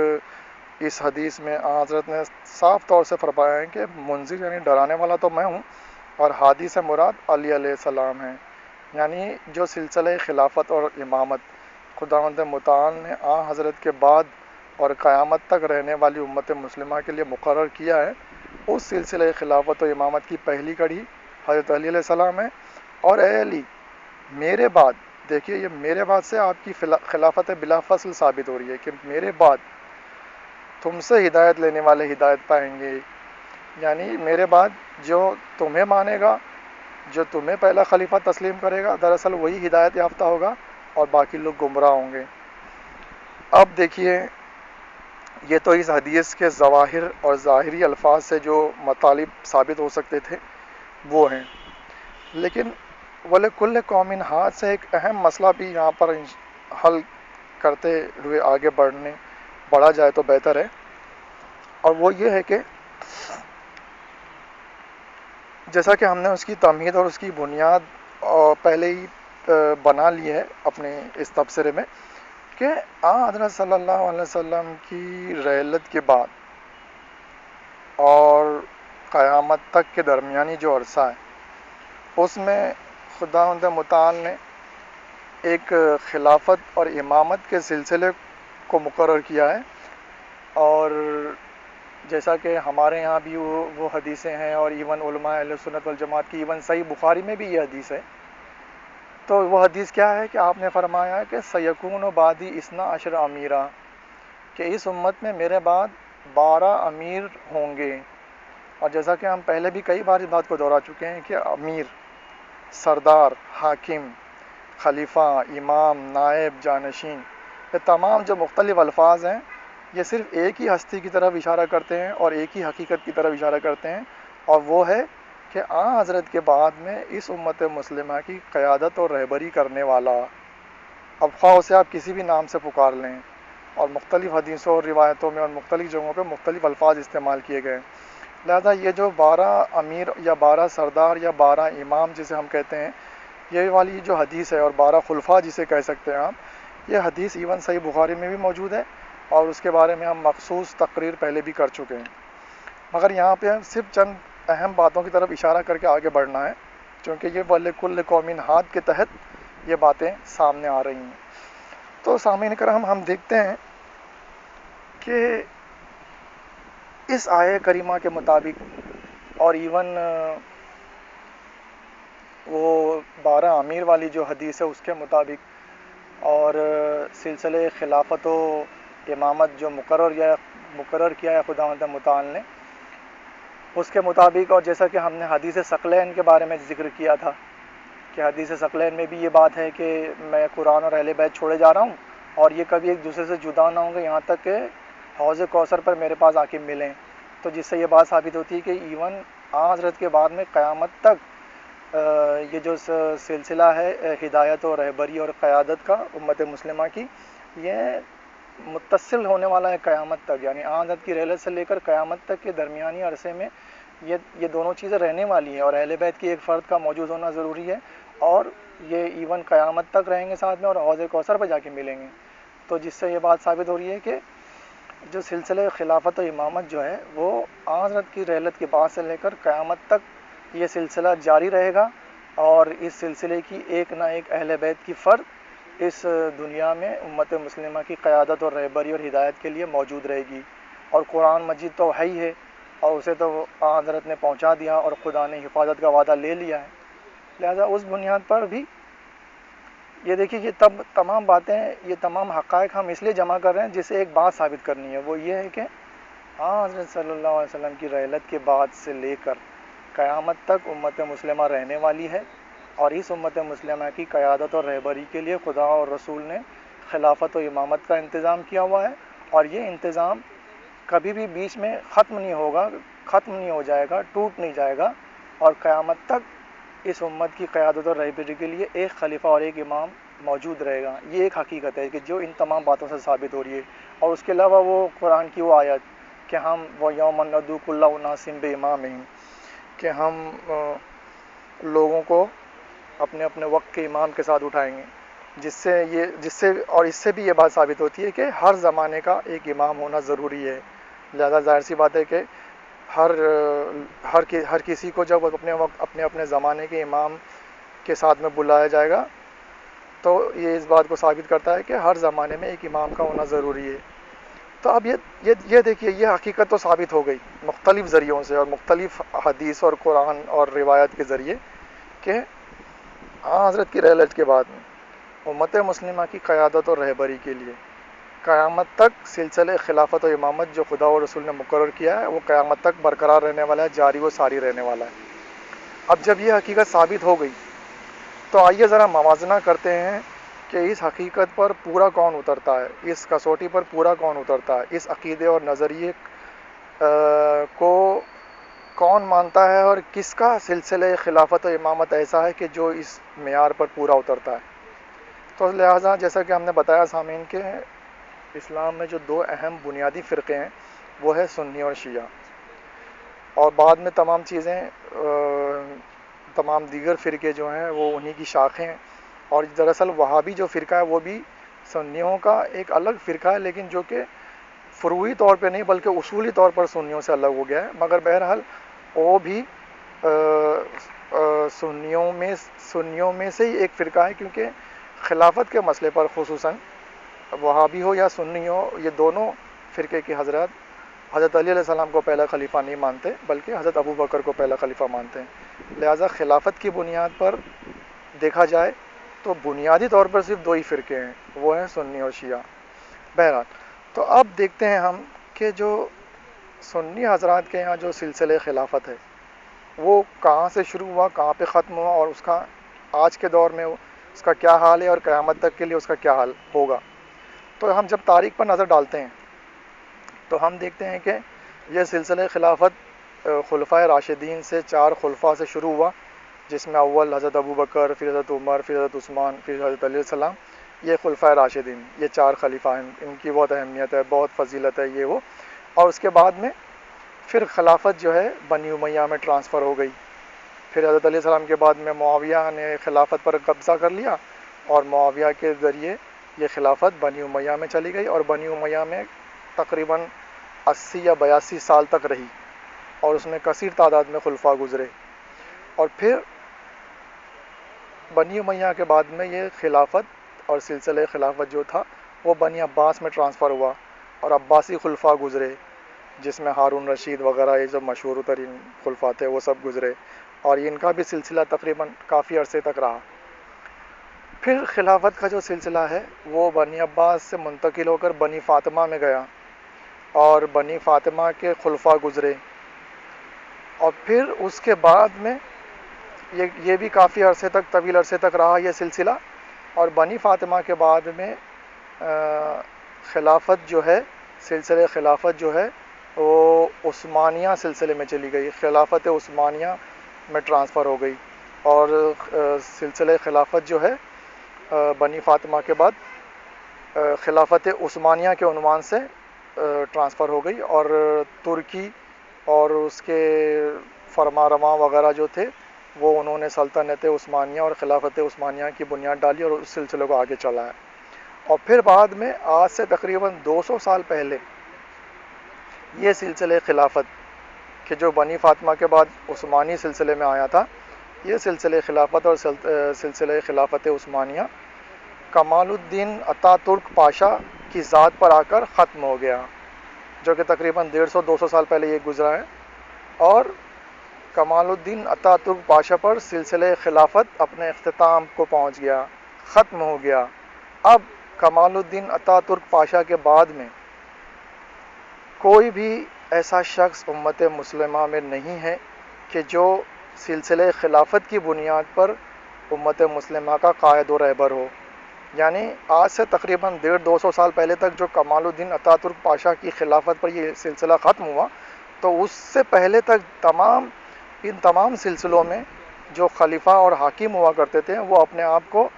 A: اس حدیث میں حضرت نے صاف طور سے فرمایا ہے کہ منذر یعنی ڈرانے والا تو میں ہوں، اور ہادی سے مراد علی علیہ السلام ہیں، یعنی جو سلسلہ خلافت اور امامت خداوند متعال نے حضرت کے بعد اور قیامت تک رہنے والی امت مسلمہ کے لیے مقرر کیا ہے، اس سلسلہ خلافت و امامت کی پہلی کڑی حضرت علی علیہ السلام ہے۔ اور اے علی میرے بعد، دیکھیے یہ میرے بعد سے آپ کی خلافت بلا فصل ثابت ہو رہی ہے کہ میرے بعد تم سے ہدایت لینے والے ہدایت پائیں گے، یعنی میرے بعد جو تمہیں مانے گا، جو تمہیں پہلا خلیفہ تسلیم کرے گا، دراصل وہی ہدایت یافتہ ہوگا اور باقی لوگ گمراہ ہوں گے۔ اب دیکھیے یہ تو اس حدیث کے ظواہر اور ظاہری الفاظ سے جو مطالب ثابت ہو سکتے تھے وہ ہیں، لیکن وَلِكُلِّ قَوْمٍ ہاتھ سے ایک اہم مسئلہ بھی یہاں پر حل کرتے ہوئے آگے بڑھا جائے تو بہتر ہے، اور وہ یہ ہے کہ جیسا کہ ہم نے اس کی تمہید اور اس کی بنیاد پہلے ہی بنا لی ہے اپنے اس تبصرے میں کہ حضرت صلی اللہ علیہ وسلم کی رحلت کے بعد اور قیامت تک کے درمیانی جو عرصہ ہے اس میں خداوند متعال نے ایک خلافت اور امامت کے سلسلے کو مقرر کیا ہے، اور جیسا کہ ہمارے یہاں بھی وہ حدیثیں ہیں، اور ایون علماء اہل سنت والجماعت کی ایون صحیح بخاری میں بھی یہ حدیث ہے، تو وہ حدیث کیا ہے کہ آپ نے فرمایا ہے کہ سیکون بعدی 12 امیرا، کہ اس امت میں میرے بعد 12 امیر ہوں گے، اور جیسا کہ ہم پہلے بھی کئی بار اس بات کو دہرا چکے ہیں کہ امیر، سردار، حاکم، خلیفہ، امام، نائب، جانشین، یہ تمام جو مختلف الفاظ ہیں یہ صرف ایک ہی ہستی کی طرف اشارہ کرتے ہیں اور ایک ہی حقیقت کی طرف اشارہ کرتے ہیں، اور وہ ہے کہ آن حضرت کے بعد میں اس امت مسلمہ کی قیادت اور رہبری کرنے والا، اب خواہ اسے آپ کسی بھی نام سے پکار لیں، اور مختلف حدیثوں اور روایتوں میں اور مختلف جگہوں پہ مختلف الفاظ استعمال کیے گئے ہیں۔ لہذا یہ جو 12 امیر یا 12 سردار یا 12 امام جسے ہم کہتے ہیں، یہ والی جو حدیث ہے، اور 12 خلفاء جسے کہہ سکتے ہیں آپ، یہ حدیث ایون صحیح بخاری میں بھی موجود ہے، اور اس کے بارے میں ہم مخصوص تقریر پہلے بھی کر چکے ہیں، مگر یہاں پہ صرف چند اہم باتوں کی طرف اشارہ کر کے آگے بڑھنا ہے، چونکہ یہ وَلِكُلِّ قَوْمٍ ہاد کے تحت یہ باتیں سامنے آ رہی ہیں۔ تو سامعین کرام، ہم دیکھتے ہیں کہ اس آیہ کریمہ کے مطابق، اور ایون وہ 12 امیر والی جو حدیث ہے اس کے مطابق، اور سلسلہ خلافت و امامت جو مقرر کیا ہے خداوند متعال نے، اس کے مطابق، اور جیسا کہ ہم نے حدیث ثقلین کے بارے میں ذکر کیا تھا کہ حدیث ثقلین میں بھی یہ بات ہے کہ میں قرآن اور اہل بیت چھوڑے جا رہا ہوں، اور یہ کبھی ایک دوسرے سے جدا نہ ہوں گے یہاں تک کہ حوض کوثر پر میرے پاس آ کے ملیں۔ تو جس سے یہ بات ثابت ہوتی ہے کہ ایون حضرت کے بعد میں قیامت تک یہ جو سلسلہ ہے ہدایت و رہبری اور قیادت کا امت مسلمہ کی، یہ متصل ہونے والا ہے قیامت تک، یعنی حضرت کی رحلت سے لے کر قیامت تک کے درمیانی عرصے میں یہ دونوں چیزیں رہنے والی ہیں، اور اہل بیت کی ایک فرد کا موجود ہونا ضروری ہے، اور یہ ایون قیامت تک رہیں گے ساتھ میں، اور حوض کوثر پہ جا کے ملیں گے۔ تو جس سے یہ بات ثابت ہو رہی ہے کہ جو سلسلہ خلافت و امامت جو ہے وہ حضرت کی رحلت کے بعد سے لے کر قیامت تک یہ سلسلہ جاری رہے گا، اور اس سلسلے کی ایک نہ ایک اہل بیت کی فرد اس دنیا میں امت مسلمہ کی قیادت اور رہبری اور ہدایت کے لیے موجود رہے گی۔ اور قرآن مجید تو ہے ہی ہے، اور اسے تو حضرت نے پہنچا دیا، اور خدا نے حفاظت کا وعدہ لے لیا ہے۔ لہذا اس بنیاد پر بھی یہ دیکھیے، یہ تمام باتیں، یہ تمام حقائق ہم اس لیے جمع کر رہے ہیں جسے ایک بات ثابت کرنی ہے، وہ یہ ہے کہ حضرت صلی اللہ علیہ وسلم کی رحلت کے بعد سے لے کر قیامت تک امت مسلمہ رہنے والی ہے، اور اس امت مسلمہ کی قیادت اور رہبری کے لیے خدا اور رسول نے خلافت و امامت کا انتظام کیا ہوا ہے، اور یہ انتظام کبھی بھی بیچ میں ختم نہیں ہوگا، ختم نہیں ہو جائے گا، ٹوٹ نہیں جائے گا، اور قیامت تک اس امت کی قیادت اور رہبری کے لیے ایک خلیفہ اور ایک امام موجود رہے گا۔ یہ ایک حقیقت ہے کہ جو ان تمام باتوں سے ثابت ہو رہی ہے، اور اس کے علاوہ وہ قرآن کی وہ آیت کہ ہم وہ یوم ندعو کل اناس بامامہم، کہ ہم لوگوں کو اپنے اپنے وقت کے امام کے ساتھ اٹھائیں گے، جس سے اور اس سے بھی یہ بات ثابت ہوتی ہے کہ ہر زمانے کا ایک امام ہونا ضروری ہے۔ لہذا ظاہر سی بات ہے کہ ہر کسی کو جب اپنے وقت اپنے اپنے زمانے کے امام کے ساتھ میں بلایا جائے گا، تو یہ اس بات کو ثابت کرتا ہے کہ ہر زمانے میں ایک امام کا ہونا ضروری ہے۔ تو اب یہ دیکھیے، یہ حقیقت تو ثابت ہو گئی مختلف ذریعوں سے اور مختلف حدیث اور قرآن اور روایت کے ذریعے کہ حضرت کی رحلت کے بعد میں امت مسلمہ کی قیادت اور رہبری کے لیے قیامت تک سلسلہ خلافت و امامت جو خدا و رسول نے مقرر کیا ہے وہ قیامت تک برقرار رہنے والا ہے، جاری و ساری رہنے والا ہے۔ اب جب یہ حقیقت ثابت ہو گئی تو آئیے ذرا موازنہ کرتے ہیں کہ اس حقیقت پر پورا کون اترتا ہے، اس کسوٹی پر پورا کون اترتا ہے، اس عقیدے اور نظریے کو کون مانتا ہے، اور کس کا سلسلہ خلافت و امامت ایسا ہے کہ جو اس معیار پر پورا اترتا ہے۔ تو لہٰذا جیسا کہ ہم نے بتایا سامعین کہ اسلام میں جو دو اہم بنیادی فرقے ہیں وہ ہے سنی اور شیعہ، اور بعد میں تمام چیزیں تمام دیگر فرقے جو ہیں وہ انہی کی شاخیں ہیں، اور دراصل وہابی جو فرقہ ہے وہ بھی سنیوں کا ایک الگ فرقہ ہے، لیکن جو کہ فروعی طور پہ نہیں بلکہ اصولی طور پر سنیوں سے الگ ہو گیا ہے، مگر بہرحال وہ بھی سنیوں میں سے ہی ایک فرقہ ہے، کیونکہ خلافت کے مسئلے پر خصوصاً وہابی ہو یا سنی ہو، یہ دونوں فرقے کے حضرات حضرت علی علیہ السلام کو پہلا خلیفہ نہیں مانتے بلکہ حضرت ابو بکر کو پہلا خلیفہ مانتے ہیں۔ لہٰذا خلافت کی بنیاد پر دیکھا جائے تو بنیادی طور پر صرف دو ہی فرقے ہیں، وہ ہیں سنی اور شیعہ۔ بہرحال تو اب دیکھتے ہیں ہم کہ جو سنی حضرات کے یہاں جو سلسلہ خلافت ہے وہ کہاں سے شروع ہوا، کہاں پہ ختم ہوا، اور اس کا آج کے دور میں اس کا کیا حال ہے، اور قیامت تک کے لیے اس کا کیا حال ہوگا۔ تو ہم جب تاریخ پر نظر ڈالتے ہیں تو ہم دیکھتے ہیں کہ یہ سلسلہ خلافت خلفائے راشدین سے 4 خلفاء سے شروع ہوا، جس میں اول حضرت ابو بکر، پھر حضرت عمر، پھر حضرت عثمان، پھر حضرت علیہ السلام. یہ خلفائے راشدین، یہ 4 خلیفہ ہیں، ان کی بہت اہمیت ہے، بہت فضیلت ہے یہ وہ. اور اس کے بعد میں پھر خلافت جو ہے بنی امیہ میں ٹرانسفر ہو گئی. پھر حضرت علیہ السلام کے بعد میں معاویہ نے خلافت پر قبضہ کر لیا، اور معاویہ کے ذریعے یہ خلافت بنی امیہ میں چلی گئی، اور بنی امیہ میں تقریباً 80 یا 82 سال تک رہی، اور اس میں کثیر تعداد میں خلفاء گزرے. اور پھر بنی امیہ کے بعد میں یہ خلافت اور سلسلہ خلافت جو تھا وہ بنی عباس میں ٹرانسفر ہوا، اور عباسی خلفاء گزرے، جس میں ہارون رشید وغیرہ یہ جو مشہور ترین خلفاء تھے وہ سب گزرے، اور ان کا بھی سلسلہ تقریباً کافی عرصے تک رہا. پھر خلافت کا جو سلسلہ ہے وہ بنی عباس سے منتقل ہو کر بنی فاطمہ میں گیا، اور بنی فاطمہ کے خلفاء گزرے. اور پھر اس کے بعد میں یہ بھی کافی عرصے تک، طویل عرصے تک رہا یہ سلسلہ. اور بنی فاطمہ کے بعد میں خلافت جو ہے، سلسلہ خلافت جو ہے وہ عثمانیہ سلسلے میں چلی گئی، خلافت عثمانیہ میں ٹرانسفر ہو گئی. اور سلسلہ خلافت جو ہے بنی فاطمہ کے بعد خلافت عثمانیہ کے عنوان سے ٹرانسفر ہو گئی، اور ترکی اور اس کے فرما رواں وغیرہ جو تھے وہ انہوں نے سلطنت عثمانیہ اور خلافت عثمانیہ کی بنیاد ڈالی، اور اس سلسلے کو آگے چلایا. اور پھر بعد میں آج سے تقریباً 200 سال پہلے یہ سلسلہ خلافت کہ جو بنی فاطمہ کے بعد عثمانی سلسلے میں آیا تھا، یہ سلسلہ خلافت اور سلسلہ خلافت عثمانیہ کمال الدین اتا ترک پاشا کی ذات پر آ کر ختم ہو گیا، جو کہ تقریباً 150-200 سال پہلے یہ گزرا ہے. اور کمال الدین اتا ترک پاشا پر سلسلہ خلافت اپنے اختتام کو پہنچ گیا، ختم ہو گیا. اب کمال الدین اتا ترک پاشا کے بعد میں کوئی بھی ایسا شخص امت مسلمہ میں نہیں ہے کہ جو سلسلہ خلافت کی بنیاد پر امت مسلمہ کا قائد و رہبر ہو. یعنی آج سے تقریباً 150-200 سال پہلے تک جو کمال الدین اتا ترک پاشا کی خلافت پر یہ سلسلہ ختم ہوا، تو اس سے پہلے تک ان تمام سلسلوں میں جو خلیفہ اور حاکم ہوا کرتے تھے وہ اپنے آپ کو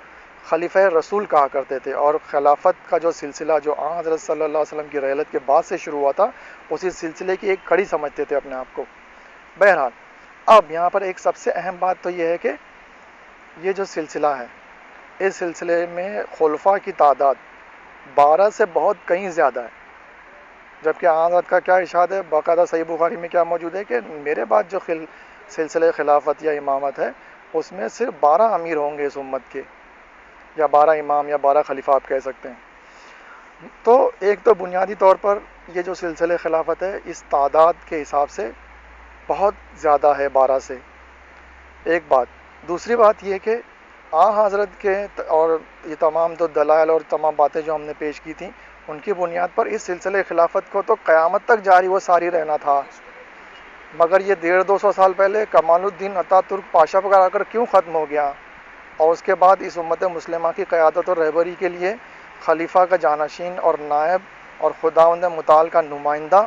A: خلیفہ رسول کہا کرتے تھے، اور خلافت کا جو سلسلہ جو آن حضرت صلی اللہ علیہ وسلم کی رحلت کے بعد سے شروع ہوا تھا، اسی سلسلے کی ایک کڑی سمجھتے تھے اپنے آپ کو. بہرحال اب یہاں پر ایک سب سے اہم بات تو یہ ہے کہ یہ جو سلسلہ ہے، اس سلسلے میں خلفاء کی تعداد 12 سے بہت کہیں زیادہ ہے، جبکہ آن حضرت کا کیا ارشاد ہے باقاعدہ صحیح بخاری میں کیا موجود ہے کہ میرے بعد جو سلسلہ خلافت یا امامت ہے اس میں صرف 12 امیر ہوں گے اس امت کے، یا 12 امام یا 12 خلیفہ آپ کہہ سکتے ہیں. تو ایک تو بنیادی طور پر یہ جو سلسلہ خلافت ہے اس تعداد کے حساب سے بہت زیادہ ہے 12 سے، ایک بات. دوسری بات یہ کہ حضرت کے اور یہ تمام جو دلائل اور تمام باتیں جو ہم نے پیش کی تھیں ان کی بنیاد پر اس سلسلہ خلافت کو تو قیامت تک جاری و ساری رہنا تھا، مگر یہ 150-200 سال پہلے کمال الدین اتا ترک پاشا پر آ کر کیوں ختم ہو گیا؟ اور اس کے بعد اس امت مسلمہ کی قیادت اور رہبری کے لیے خلیفہ کا جانشین اور نائب اور خداوند متعال کا نمائندہ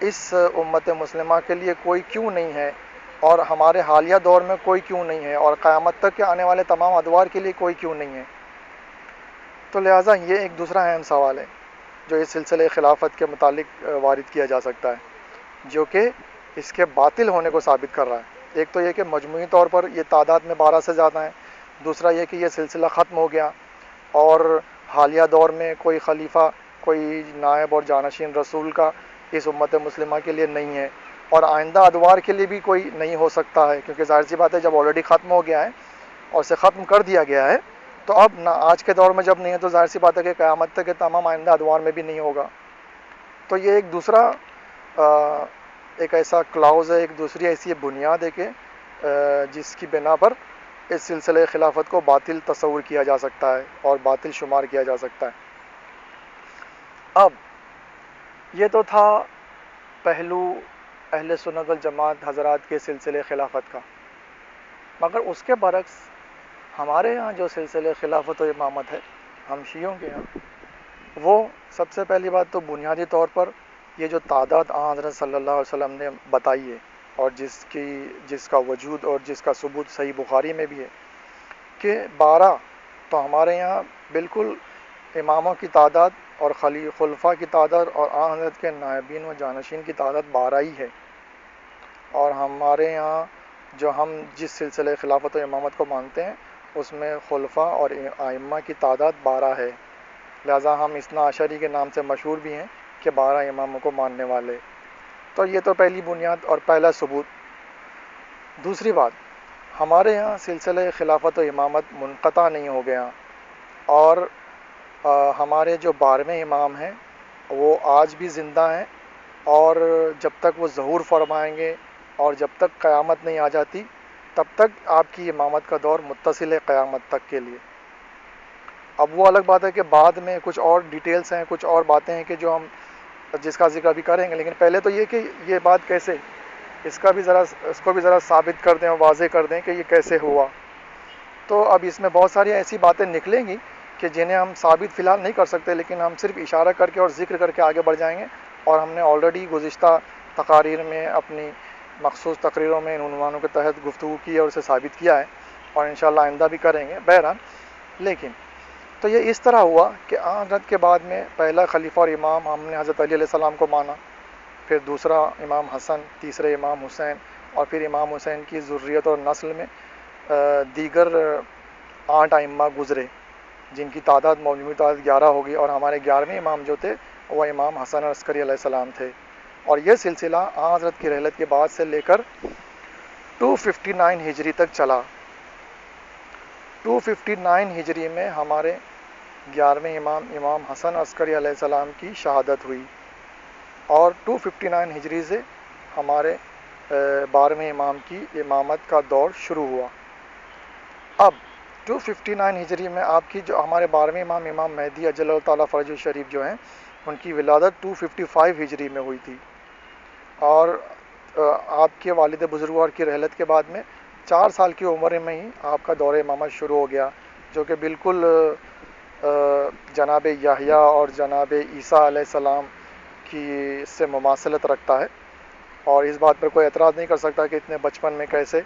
A: اس امت مسلمہ کے لیے کوئی کیوں نہیں ہے، اور ہمارے حالیہ دور میں کوئی کیوں نہیں ہے، اور قیامت تک کے آنے والے تمام ادوار کے لیے کوئی کیوں نہیں ہے؟ تو لہٰذا یہ ایک دوسرا اہم سوال ہے جو اس سلسلہ خلافت کے متعلق وارد کیا جا سکتا ہے، جو کہ اس کے باطل ہونے کو ثابت کر رہا ہے. ایک تو یہ کہ مجموعی طور پر یہ تعداد میں 12 سے زیادہ ہیں، دوسرا یہ کہ یہ سلسلہ ختم ہو گیا اور حالیہ دور میں کوئی خلیفہ، کوئی نائب اور جانشین رسول کا اس امت مسلمہ کے لیے نہیں ہے، اور آئندہ ادوار کے لیے بھی کوئی نہیں ہو سکتا ہے، کیونکہ ظاہر سی بات ہے جب آلریڈی ختم ہو گیا ہے اور اسے ختم کر دیا گیا ہے تو اب نہ آج کے دور میں جب نہیں ہے تو ظاہر سی بات ہے کہ قیامت تک کے تمام آئندہ ادوار میں بھی نہیں ہوگا. تو یہ ایک دوسرا ایک ایسا کلاؤز ہے، ایک دوسری ایسی بنیاد ہے کہ جس کی بنا پر اس سلسلہ خلافت کو باطل تصور کیا جا سکتا ہے اور باطل شمار کیا جا سکتا ہے. اب یہ تو تھا پہلو اہل سنت والجماعت حضرات کے سلسلہ خلافت کا، مگر اس کے برعکس ہمارے ہاں جو سلسلہ خلافت و امامت ہے ہم شیعوں کے ہاں، وہ سب سے پہلی بات تو بنیادی طور پر یہ جو تعداد حضرت صلی اللہ علیہ وسلم نے بتائی ہے اور جس کا وجود اور جس کا ثبوت صحیح بخاری میں بھی ہے کہ 12، تو ہمارے یہاں بالکل اماموں کی تعداد اور خلفاء کی تعداد اور حضرت کے نائبین و جانشین کی تعداد 12 ہی ہے. اور ہمارے یہاں جو ہم جس سلسلے خلافت و امامت کو مانتے ہیں اس میں خلفاء اور ائمہ کی تعداد 12 ہے. لہٰذا ہم اثنا عشری کے نام سے مشہور بھی ہیں کہ 12 اماموں کو ماننے والے. تو یہ تو پہلی بنیاد اور پہلا ثبوت. دوسری بات، ہمارے یہاں سلسلہ خلافت و امامت منقطع نہیں ہو گیا، اور ہمارے جو 12ویں امام ہیں وہ آج بھی زندہ ہیں، اور جب تک وہ ظہور فرمائیں گے اور جب تک قیامت نہیں آ جاتی تب تک آپ کی امامت کا دور متصل ہے قیامت تک کے لیے. اب وہ الگ بات ہے کہ بعد میں کچھ اور ڈیٹیلز ہیں، کچھ اور باتیں ہیں کہ جو ہم جس کا ذکر بھی کریں گے، لیکن پہلے تو یہ کہ یہ بات کیسے، اس کو بھی ذرا ثابت کر دیں اور واضح کر دیں کہ یہ کیسے ہوا. تو اب اس میں بہت ساری ایسی باتیں نکلیں گی کہ جنہیں ہم ثابت فی الحال نہیں کر سکتے، لیکن ہم صرف اشارہ کر کے اور ذکر کر کے آگے بڑھ جائیں گے. اور ہم نے آلریڈی گزشتہ تقاریر میں اپنی مخصوص تقریروں میں ان عنوانوں کے تحت گفتگو کی ہے اور اسے ثابت کیا ہے، اور انشاءاللہ آئندہ بھی کریں گے. بہرحال لیکن تو یہ اس طرح ہوا کہ حضرت کے بعد میں پہلا خلیفہ اور امام ہم نے حضرت علی علیہ السلام کو مانا، پھر دوسرا امام حسن، تیسرے امام حسین، اور پھر امام حسین کی ذریت اور نسل میں دیگر 8 ائمہ گزرے جن کی مجموعی تعداد 11 ہوگی، اور ہمارے 11ویں امام جو تھے وہ امام حسن عسکری علیہ السلام تھے. اور یہ سلسلہ حضرت کی رحلت کے بعد سے لے کر 259 ہجری تک چلا. 259 ہجری میں ہمارے 11ویں امام حسن عسکری علیہ السلام کی شہادت ہوئی، اور 259 ہجری سے ہمارے 12ویں امام کی امامت کا دور شروع ہوا. اب 259 ہجری میں آپ کی جو ہمارے 12ویں امام مہدی اجل اللہ تعالیٰ فرج الشریف جو ہیں ان کی ولادت 255 ہجری میں ہوئی تھی، اور آپ کے والد بزرگوار کی رحلت کے بعد میں 4 سال کی عمر میں ہی آپ کا دور امامت شروع ہو گیا، جو کہ بالکل جناب یحییٰ اور جناب عیسیٰ علیہ السلام کی سے مماثلت رکھتا ہے. اور اس بات پر کوئی اعتراض نہیں کر سکتا کہ اتنے بچپن میں کیسے.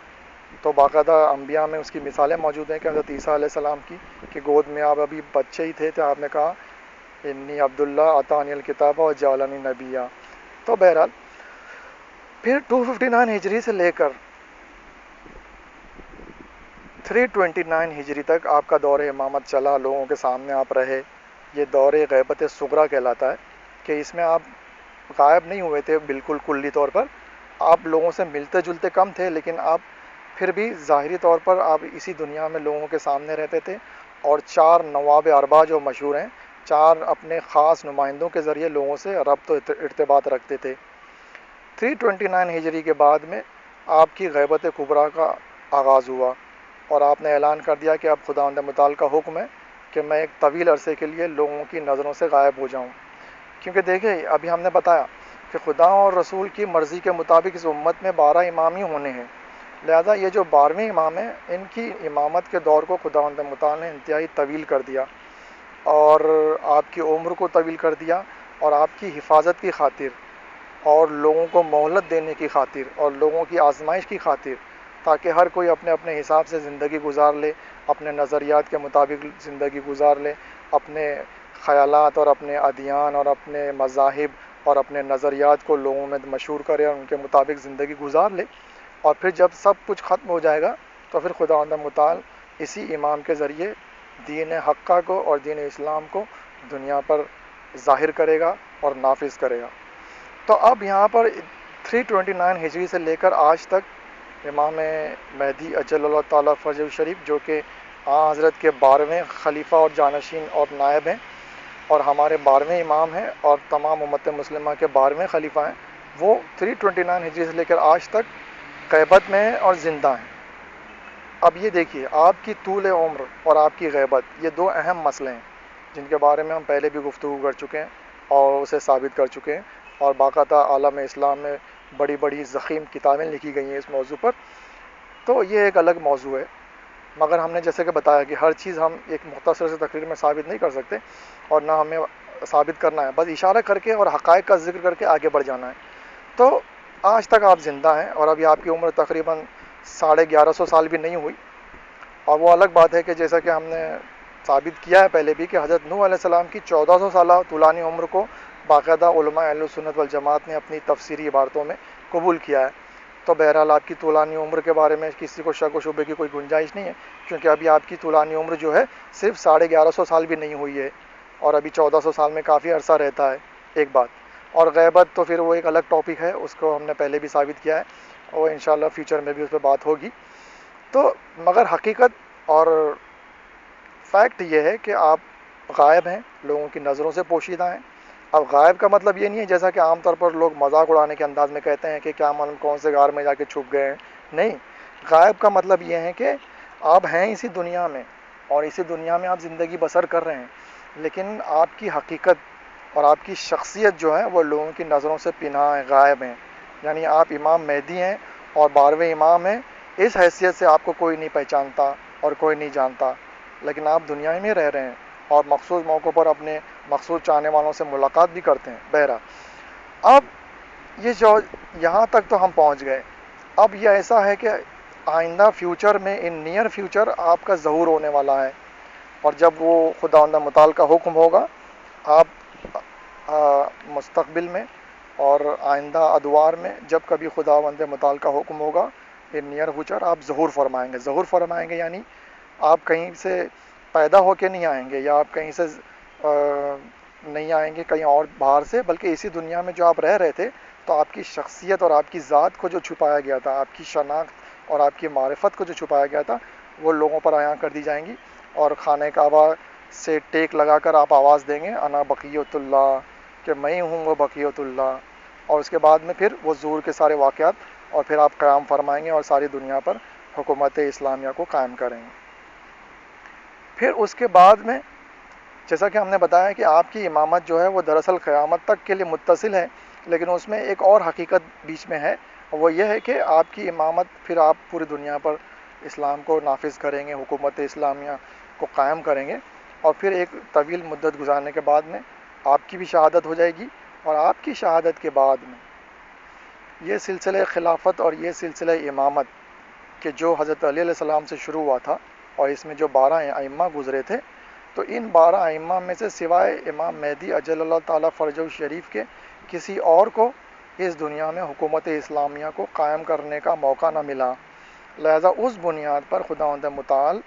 A: تو باقاعدہ انبیاء میں اس کی مثالیں موجود ہیں کہ حضرت عیسیٰ علیہ السلام کی کہ گود میں آپ ابھی بچے ہی تھے تو آپ نے کہا انی عبداللہ عطانی الکتاب و جعلنی نبیہ. تو بہرحال پھر 259 ہجری سے لے کر 329 ہجری تک آپ کا دور امامت چلا، لوگوں کے سامنے آپ رہے. یہ دور غیبت صغریٰ کہلاتا ہے کہ اس میں آپ غائب نہیں ہوئے تھے بالکل کلی طور پر، آپ لوگوں سے ملتے جلتے کم تھے، لیکن آپ پھر بھی ظاہری طور پر آپ اسی دنیا میں لوگوں کے سامنے رہتے تھے. اور 4 نواب اربعہ جو مشہور ہیں، 4 اپنے خاص نمائندوں کے ذریعے لوگوں سے ربط و ارتباط رکھتے تھے. 329 ہجری کے بعد میں آپ کی غیبت کبریٰ کا آغاز ہوا، اور آپ نے اعلان کر دیا کہ اب خداوند متعال کا حکم ہے کہ میں ایک طویل عرصے کے لیے لوگوں کی نظروں سے غائب ہو جاؤں. کیونکہ دیکھیں ابھی ہم نے بتایا کہ خدا اور رسول کی مرضی کے مطابق اس امت میں 12 امام ہی ہونے ہیں، لہذا یہ جو 12ویں امام ہیں ان کی امامت کے دور کو خداوند متعال نے انتہائی طویل کر دیا، اور آپ کی عمر کو طویل کر دیا، اور آپ کی حفاظت کی خاطر اور لوگوں کو مہلت دینے کی خاطر اور لوگوں کی آزمائش کی خاطر، تاکہ ہر کوئی اپنے اپنے حساب سے زندگی گزار لے، اپنے نظریات کے مطابق زندگی گزار لے، اپنے خیالات اور اپنے ادیان اور اپنے مذاہب اور اپنے نظریات کو لوگوں میں مشہور کرے اور ان کے مطابق زندگی گزار لے. اور پھر جب سب کچھ ختم ہو جائے گا تو پھر خداوند متعال اسی امام کے ذریعے دین حقہ کو اور دین اسلام کو دنیا پر ظاہر کرے گا اور نافذ کرے گا. تو اب یہاں پر 329 ہجری سے لے کر آج تک امام مہدی اجل اللہ تعالیٰ فرج الشریف جو کہ حضرت کے 12ویں خلیفہ اور جانشین اور نائب ہیں، اور ہمارے 12ویں امام ہیں اور تمام امت مسلمہ کے 12ویں خلیفہ ہیں، وہ 329 ہجری سے لے کر آج تک غیبت میں ہیں اور زندہ ہیں. اب یہ دیکھیے آپ کی طول عمر اور آپ کی غیبت، یہ 2 اہم مسئلے ہیں جن کے بارے میں ہم پہلے بھی گفتگو کر چکے ہیں اور اسے ثابت کر چکے ہیں، اور باقاعدہ عالم اسلام میں بڑی بڑی ضخیم کتابیں لکھی گئی ہیں اس موضوع پر. تو یہ ایک الگ موضوع ہے، مگر ہم نے جیسے کہ بتایا کہ ہر چیز ہم ایک مختصر سے تقریر میں ثابت نہیں کر سکتے، اور نہ ہمیں ثابت کرنا ہے، بس اشارہ کر کے اور حقائق کا ذکر کر کے آگے بڑھ جانا ہے۔ تو آج تک آپ زندہ ہیں اور ابھی آپ کی عمر تقریباً 1150 سال بھی نہیں ہوئی، اور وہ الگ بات ہے کہ جیسا کہ ہم نے ثابت کیا ہے پہلے بھی کہ حضرت نوح علیہ السلام کی 1400 سالہ طولانی عمر کو باقاعدہ علماء اہل سنت والجماعت نے اپنی تفسیری عبارتوں میں قبول کیا ہے۔ تو بہرحال آپ کی طولانی عمر کے بارے میں کسی کو شک و شبے کی کوئی گنجائش نہیں ہے، کیونکہ ابھی آپ کی طولانی عمر جو ہے صرف 1150 سال بھی نہیں ہوئی ہے، اور ابھی 1400 سال میں کافی عرصہ رہتا ہے، ایک بات۔ اور غیبت تو پھر وہ ایک الگ ٹاپک ہے، اس کو ہم نے پہلے بھی ثابت کیا ہے، اور انشاءاللہ فیوچر میں بھی اس پہ بات ہوگی۔ تو مگر حقیقت اور فیکٹ یہ ہے کہ آپ غائب ہیں، لوگوں کی نظروں سے پوشیدہ ہیں۔ اب غائب کا مطلب یہ نہیں ہے جیسا کہ عام طور پر لوگ مذاق اڑانے کے انداز میں کہتے ہیں کہ کیا معلوم کون سے غار میں جا کے چھپ گئے ہیں۔ نہیں، غائب کا مطلب یہ ہے کہ آپ ہیں اسی دنیا میں، اور اسی دنیا میں آپ زندگی بسر کر رہے ہیں، لیکن آپ کی حقیقت اور آپ کی شخصیت جو ہے وہ لوگوں کی نظروں سے پنہاں ہے، غائب ہیں۔ یعنی آپ امام مہدی ہیں اور 12ویں امام ہیں، اس حیثیت سے آپ کو کوئی نہیں پہچانتا اور کوئی نہیں جانتا، لیکن آپ دنیا میں رہ رہے ہیں اور مخصوص موقعوں پر اپنے مخصوص چاہنے والوں سے ملاقات بھی کرتے ہیں۔ بہرحال اب یہ جو یہاں تک تو ہم پہنچ گئے، اب یہ ایسا ہے کہ آئندہ فیوچر میں، ان نیئر فیوچر، آپ کا ظہور ہونے والا ہے، اور جب وہ خداوند متعال کا حکم ہوگا، آپ مستقبل میں اور آئندہ ادوار میں جب کبھی خداوند متعال کا حکم ہوگا، ان نیئر فیوچر آپ ظہور فرمائیں گے۔ ظہور فرمائیں گے یعنی آپ کہیں سے پیدا ہو کے نہیں آئیں گے، یا آپ کہیں سے نہیں آئیں گے کہیں اور باہر سے، بلکہ اسی دنیا میں جو آپ رہ رہے تھے، تو آپ کی شخصیت اور آپ کی ذات کو جو چھپایا گیا تھا، آپ کی شناخت اور آپ کی معرفت کو جو چھپایا گیا تھا، وہ لوگوں پر عیاں کر دی جائیں گی، اور خانہ کعبہ سے ٹیک لگا کر آپ آواز دیں گے انا بقیت اللہ، کہ میں ہوں وہ بقیت اللہ، اور اس کے بعد میں پھر وہ ظہور کے سارے واقعات، اور پھر آپ قیام فرمائیں گے اور ساری دنیا پر حکومت اسلامیہ کو قائم کریں گے۔ پھر اس کے بعد میں جیسا کہ ہم نے بتایا کہ آپ کی امامت جو ہے وہ دراصل قیامت تک کے لیے متصل ہے، لیکن اس میں ایک اور حقیقت بیچ میں ہے، وہ یہ ہے کہ آپ کی امامت پھر آپ پوری دنیا پر اسلام کو نافذ کریں گے، حکومت اسلامیہ کو قائم کریں گے، اور پھر ایک طویل مدت گزارنے کے بعد میں آپ کی بھی شہادت ہو جائے گی، اور آپ کی شہادت کے بعد میں یہ سلسلہ خلافت اور یہ سلسلہ امامت کہ جو حضرت علی علیہ السلام سے شروع ہوا تھا، اور اس میں جو 12 ائمہ گزرے تھے، تو ان 12 ائمہ میں سے سوائے امام مہدی اجل اللہ تعالیٰ فرجہ شریف کے کسی اور کو اس دنیا میں حکومت اسلامیہ کو قائم کرنے کا موقع نہ ملا، لہذا اس بنیاد پر خداوند متعال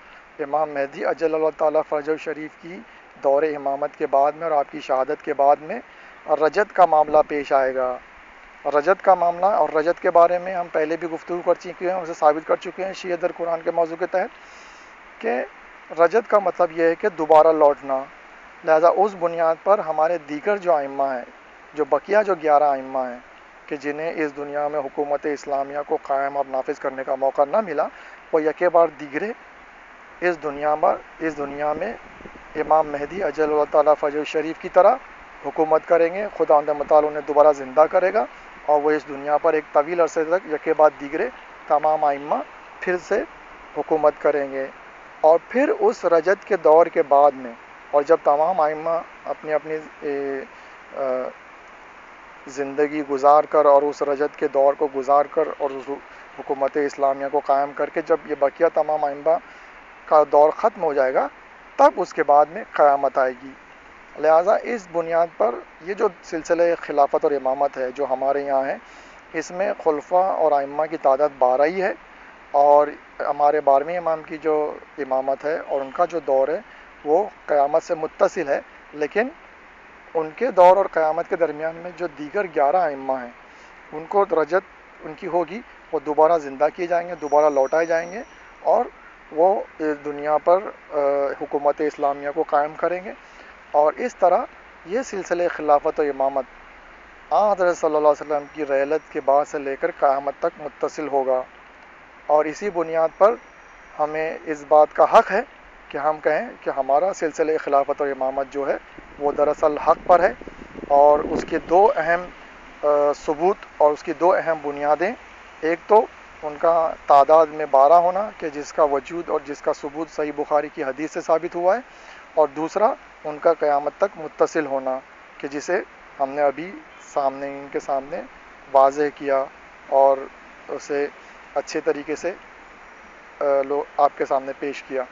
A: امام مہدی اجل اللہ تعالیٰ فرجہ شریف کی دور امامت کے بعد میں اور آپ کی شہادت کے بعد میں رجت کا معاملہ پیش آئے گا۔ رجت کا معاملہ، اور رجت کے بارے میں ہم پہلے بھی گفتگو کر چکے ہیں، اسے ثابت کر چکے ہیں شیعہ در قرآن کے موضوع کے تحت، کہ رجت کا مطلب یہ ہے کہ دوبارہ لوٹنا، لہذا اس بنیاد پر ہمارے دیگر جو ائمہ ہیں، جو بقیہ جو 11 ائمہ ہیں کہ جنہیں اس دنیا میں حکومت اسلامیہ کو قائم اور نافذ کرنے کا موقع نہ ملا، وہ یکے بار دیگرے اس دنیا میں امام مہدی اجل اللہ تعالیٰ فجر شریف کی طرح حکومت کریں گے، خداوند متعال انہیں دوبارہ زندہ کرے گا، اور وہ اس دنیا پر ایک طویل عرصے تک یکے بعد دیگرے تمام ائمہ پھر سے حکومت کریں گے۔ اور پھر اس رجت کے دور کے بعد میں، اور جب تمام ائمہ اپنی اپنی زندگی گزار کر اور اس رجت کے دور کو گزار کر اور اس حکومت اسلامیہ کو قائم کر کے جب یہ بقیہ تمام ائمہ کا دور ختم ہو جائے گا، تب اس کے بعد میں قیامت آئے گی۔ لہٰذا اس بنیاد پر یہ جو سلسلہ خلافت اور امامت ہے جو ہمارے یہاں ہے، اس میں خلفاء اور ائمہ کی تعداد 12 ہی ہے، اور ہمارے 12ویں امام کی جو امامت ہے اور ان کا جو دور ہے وہ قیامت سے متصل ہے، لیکن ان کے دور اور قیامت کے درمیان میں جو دیگر 11 ائمہ ہیں ان کو رجت ان کی ہوگی، وہ دوبارہ زندہ کیے جائیں گے، دوبارہ لوٹائے جائیں گے، اور وہ اس دنیا پر حکومت اسلامیہ کو قائم کریں گے۔ اور اس طرح یہ سلسلہ خلافت و امامت حضرت صلی اللہ علیہ وسلم کی رحلت کے بعد سے لے کر قیامت تک متصل ہوگا، اور اسی بنیاد پر ہمیں اس بات کا حق ہے کہ ہم کہیں کہ ہمارا سلسلہ خلافت و امامت جو ہے وہ دراصل حق پر ہے، اور اس کے دو اہم ثبوت اور اس کی دو اہم بنیادیں، ایک تو ان کا تعداد میں 12 ہونا کہ جس کا وجود اور جس کا ثبوت صحیح بخاری کی حدیث سے ثابت ہوا ہے، اور دوسرا ان کا قیامت تک متصل ہونا، کہ جسے ہم نے ابھی سامنے ان کے سامنے واضح کیا اور اسے اچھے طریقے سے آپ کے سامنے پیش کیا۔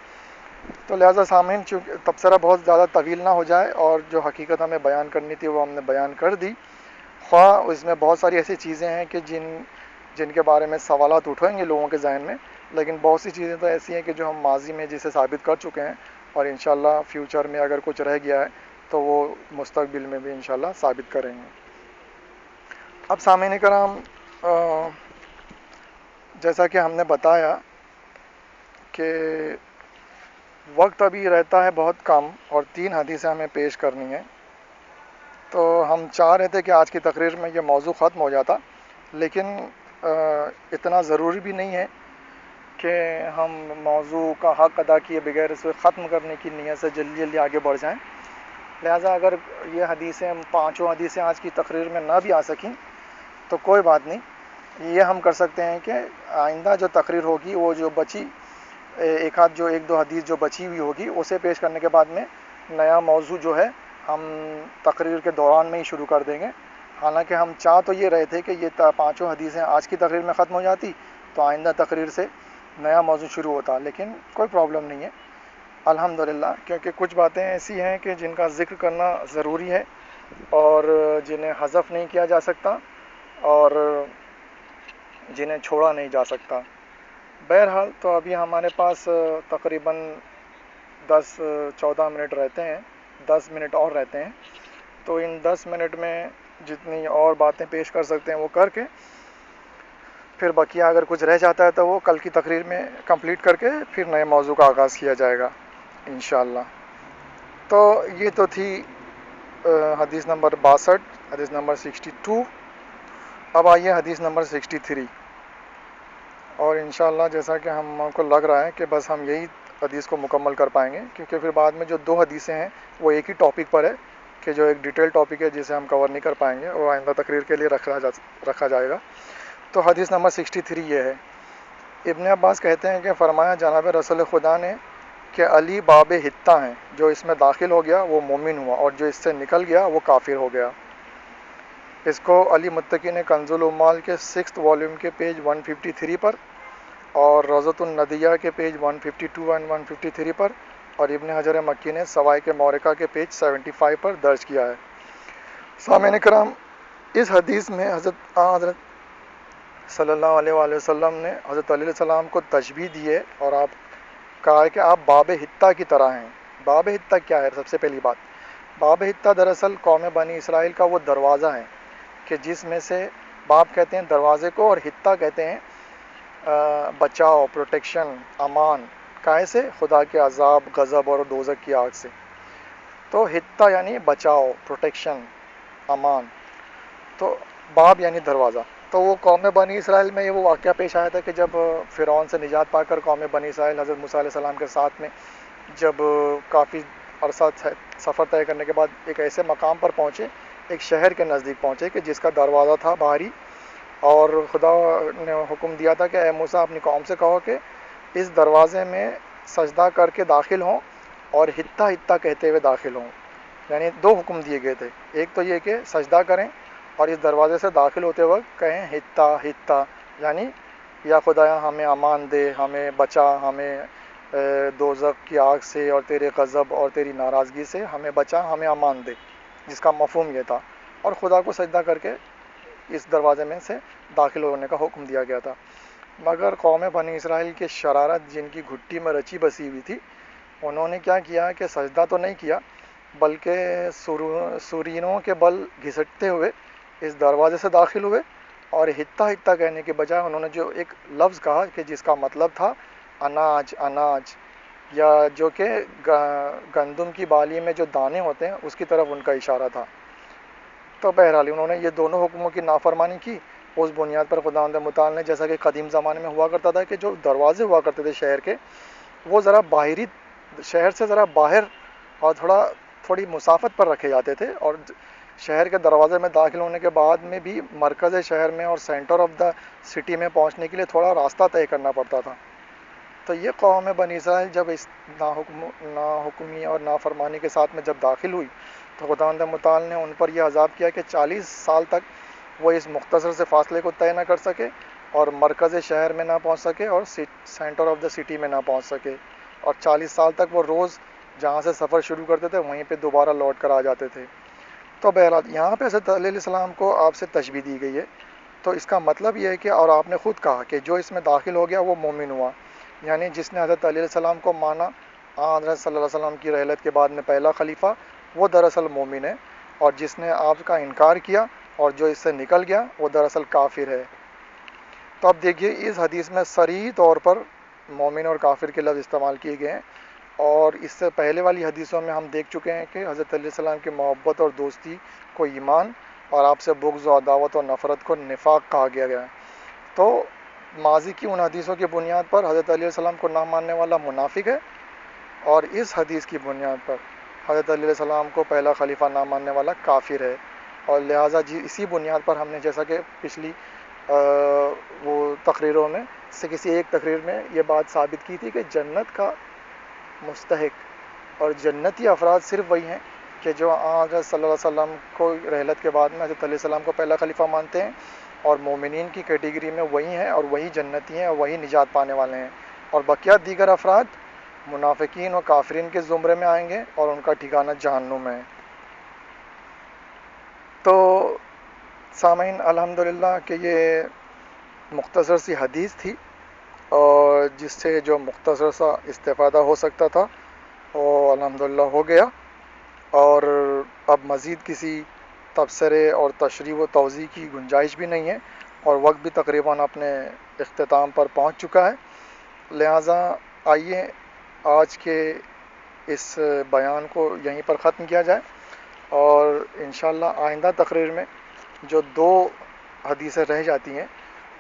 A: تو لہٰذا سامعین، چونکہ تبصرہ بہت زیادہ طویل نہ ہو جائے اور جو حقیقت ہمیں بیان کرنی تھی وہ ہم نے بیان کر دی، خواہ اس میں بہت ساری ایسی چیزیں ہیں کہ جن کے بارے میں سوالات اٹھیں گے لوگوں کے ذہن میں، لیکن بہت سی چیزیں تو ایسی ہیں کہ جو ہم ماضی میں جسے ثابت کر چکے ہیں، اور انشاءاللہ فیوچر میں اگر کچھ رہ گیا ہے تو وہ مستقبل میں بھی انشاءاللہ ثابت کریں گے۔ اب سامعین کرام، جیسا کہ ہم نے بتایا کہ وقت ابھی رہتا ہے بہت کم اور 3 حدیثیں ہمیں پیش کرنی ہیں، تو ہم چاہ رہے تھے کہ آج کی تقریر میں یہ موضوع ختم ہو جاتا، لیکن اتنا ضروری بھی نہیں ہے کہ ہم موضوع کا حق ادا کیے بغیر اسے ختم کرنے کی نیت سے جلدی جلدی آگے بڑھ جائیں۔ لہٰذا اگر یہ حدیثیں 5 حدیثیں آج کی تقریر میں نہ بھی آ سکیں تو کوئی بات نہیں، یہ ہم کر سکتے ہیں کہ آئندہ جو تقریر ہوگی وہ جو بچی ایک دو حدیث جو بچی ہوئی ہوگی اسے پیش کرنے کے بعد میں نیا موضوع جو ہے ہم تقریر کے دوران میں ہی شروع کر دیں گے۔ حالانکہ ہم چاہ تو یہ رہے تھے کہ یہ 5 حدیثیں آج کی تقریر میں ختم ہو جاتی تو آئندہ تقریر سے نیا موضوع شروع ہوتا، لیکن کوئی پرابلم نہیں ہے الحمدللہ، کیونکہ کچھ باتیں ایسی ہیں کہ جن کا ذکر کرنا ضروری ہے اور جنہیں حذف نہیں کیا جا سکتا اور جنہیں چھوڑا نہیں جا سکتا۔ بہرحال تو ابھی ہمارے پاس تقریباً 10-14 منٹ رہتے ہیں، 10 منٹ اور رہتے ہیں، تو ان 10 منٹ میں جتنی اور باتیں پیش کر سکتے ہیں وہ کر کے پھر بقیہ اگر کچھ رہ جاتا ہے تو وہ کل کی تقریر میں کمپلیٹ کر کے پھر نئے موضوع کا آغاز کیا جائے گا انشاءاللہ۔ تو یہ تو تھی حدیث نمبر 62، حدیث نمبر 62۔ اب آئیے حدیث نمبر 63، اور انشاءاللہ جیسا کہ ہم کو لگ رہا ہے کہ بس ہم یہی حدیث کو مکمل کر پائیں گے، کیونکہ پھر بعد میں جو 2 حدیثیں ہیں وہ ایک ہی ٹاپک پر ہے کہ جو ایک ڈیٹیل ٹاپک ہے جسے ہم کور نہیں کر پائیں گے، وہ آئندہ تقریر کے لیے رکھا جائے گا۔ تو حدیث نمبر 63 یہ ہے۔ ابن عباس کہتے ہیں کہ فرمایا جناب رسول خدا نے کہ علی باب حتہ ہیں، جو اس میں داخل ہو گیا وہ مومن ہوا اور جو اس سے نکل گیا وہ کافر ہو گیا۔ اس کو علی متقی نے کنز العمال کے 6 والیوم کے پیج 153 پر اور روضۃ الندیہ کے پیج 152 اور 153 پر، اور ابن حجر مکی نے سوائق مورکہ کے پیج 75 پر درج کیا ہے۔ سامعین کرام، اس حدیث میں حضرت صلی اللہ علیہ وآلہ وسلم نے حضرت علیہ السلام کو تشبیہ دی ہے اور آپ کہا ہے کہ آپ باب حتہ کی طرح ہیں۔ باب حتہ کیا ہے؟ سب سے پہلی بات، باب حتہ دراصل قوم بنی اسرائیل کا وہ دروازہ ہے کہ جس میں سے باب کہتے ہیں دروازے کو اور حتہ کہتے ہیں بچاؤ، پروٹیکشن، امان، کائے سے؟ خدا کے عذاب، غضب اور دوزخ کی آگ سے۔ تو حتہ یعنی بچاؤ، پروٹیکشن، امان، تو باب یعنی دروازہ۔ تو وہ قوم بنی اسرائیل میں یہ وہ واقعہ پیش آیا تھا کہ جب فرعون سے نجات پا کر قوم بنی اسرائیل حضرت موسیٰ علیہ السلام کے ساتھ میں جب کافی عرصہ سفر طے کرنے کے بعد ایک ایسے مقام پر پہنچے، ایک شہر کے نزدیک پہنچے کہ جس کا دروازہ تھا باہری، اور خدا نے حکم دیا تھا کہ اے موسیٰ اپنی قوم سے کہو کہ اس دروازے میں سجدہ کر کے داخل ہوں اور حتہ حتہ کہتے ہوئے داخل ہوں۔ یعنی 2 حکم دیے گئے تھے، ایک تو یہ کہ سجدہ کریں اور اس دروازے سے داخل ہوتے وقت کہیں حتہ حتہ، یعنی یا خدایا ہمیں امان دے، ہمیں بچا، ہمیں دوزخ کی آگ سے اور تیرے غضب اور تیری ناراضگی سے ہمیں بچا، ہمیں امان دے، جس کا مفہوم یہ تھا، اور خدا کو سجدہ کر کے اس دروازے میں سے داخل ہونے کا حکم دیا گیا تھا۔ مگر قوم بنی اسرائیل کی شرارت جن کی گھٹی میں رچی بسی ہوئی تھی، انہوں نے کیا کیا کہ سجدہ تو نہیں کیا بلکہ سورینوں کے بل گھسٹتے ہوئے اس دروازے سے داخل ہوئے، اور حتہ حتہ کہنے کے بجائے انہوں نے جو ایک لفظ کہا کہ جس کا مطلب تھا اناج، اناج، یا جو کہ گندم کی بالی میں جو دانے ہوتے ہیں اس کی طرف ان کا اشارہ تھا۔ تو بہرحال انہوں نے یہ دونوں حکموں کی نافرمانی کی۔ اس بنیاد پر خداوند متعال نے، جیسا کہ قدیم زمانے میں ہوا کرتا تھا کہ جو دروازے ہوا کرتے تھے شہر کے، وہ ذرا باہری، شہر سے ذرا باہر اور تھوڑی مسافت پر رکھے جاتے تھے، اور شہر کے دروازے میں داخل ہونے کے بعد میں بھی مرکز شہر میں اور سینٹر آف دا سٹی میں پہنچنے کے لیے تھوڑا راستہ طے کرنا پڑتا تھا۔ تو یہ قوم بنی اسرائیل جب اس ناحکمی اور نافرمانی کے ساتھ میں جب داخل ہوئی تو خداوند متعال نے ان پر یہ عذاب کیا کہ 40 سال تک وہ اس مختصر سے فاصلے کو طے نہ کر سکے اور مرکز شہر میں نہ پہنچ سکے اور سینٹر آف دا سٹی میں نہ پہنچ سکے، اور 40 سال تک وہ روز جہاں سے سفر شروع کرتے تھے وہیں پہ دوبارہ لوٹ کر آ جاتے تھے۔ تو بہرحال یہاں پہ حضرت علیہ السلام کو آپ سے تشبیہ دی گئی ہے، تو اس کا مطلب یہ ہے کہ، اور آپ نے خود کہا کہ جو اس میں داخل ہو گیا وہ مومن ہوا، یعنی جس نے حضرت علیہ السلام کو مانا، حضرت صلی اللہ علیہ وسلم کی رحلت کے بعد میں پہلا خلیفہ، وہ دراصل مومن ہے، اور جس نے آپ کا انکار کیا اور جو اس سے نکل گیا وہ دراصل کافر ہے۔ تو اب دیکھیے اس حدیث میں صریح طور پر مومن اور کافر کے لفظ استعمال کیے گئے ہیں، اور اس سے پہلے والی حدیثوں میں ہم دیکھ چکے ہیں کہ حضرت علیہ السلام کی محبت اور دوستی کو ایمان اور آپ سے بغض و عداوت اور نفرت کو نفاق کہا گیا ہے۔ تو ماضی کی ان حدیثوں کی بنیاد پر حضرت علیہ السلام کو نہ ماننے والا منافق ہے، اور اس حدیث کی بنیاد پر حضرت علیہ السلام کو پہلا خلیفہ نہ ماننے والا کافر ہے، اور لہٰذا اسی بنیاد پر ہم نے جیسا کہ پچھلی وہ تقریروں میں سے کسی ایک تقریر میں یہ بات ثابت کی تھی کہ جنت کا مستحق اور جنتی افراد صرف وہی ہیں کہ جو حضرت صلی اللہ علیہ وسلم کو رحلت کے بعد میں حضرت علیہ السلام کو پہلا خلیفہ مانتے ہیں، اور مومنین کی کیٹیگری میں وہی ہیں اور وہی جنتی ہیں اور وہی نجات پانے والے ہیں، اور بقیہ دیگر افراد منافقین اور کافرین کے زمرے میں آئیں گے اور ان کا ٹھکانہ جہنم ہے۔ تو سامعین الحمدللہ کہ یہ مختصر سی حدیث تھی، اور جس سے جو مختصر سا استفادہ ہو سکتا تھا وہ الحمدللہ ہو گیا، اور اب مزید کسی تبصرے اور تشریح و توضیح کی گنجائش بھی نہیں ہے، اور وقت بھی تقریباً اپنے اختتام پر پہنچ چکا ہے، لہٰذا آئیے آج کے اس بیان کو یہیں پر ختم کیا جائے، اور انشاءاللہ آئندہ تقریر میں جو 2 حدیثیں رہ جاتی ہیں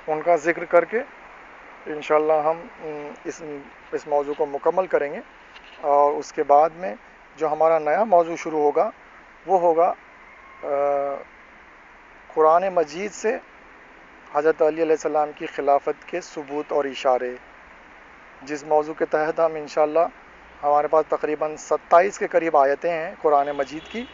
A: ان کا ذکر کر کے انشاءاللہ ہم اس موضوع کو مکمل کریں گے، اور اس کے بعد میں جو ہمارا نیا موضوع شروع ہوگا وہ ہوگا قرآن مجید سے حضرت علی علیہ السلام کی خلافت کے ثبوت اور اشارے، جس موضوع کے تحت ہم انشاءاللہ ہمارے پاس تقریباً 27 کے قریب آیتیں ہیں قرآن مجید کی،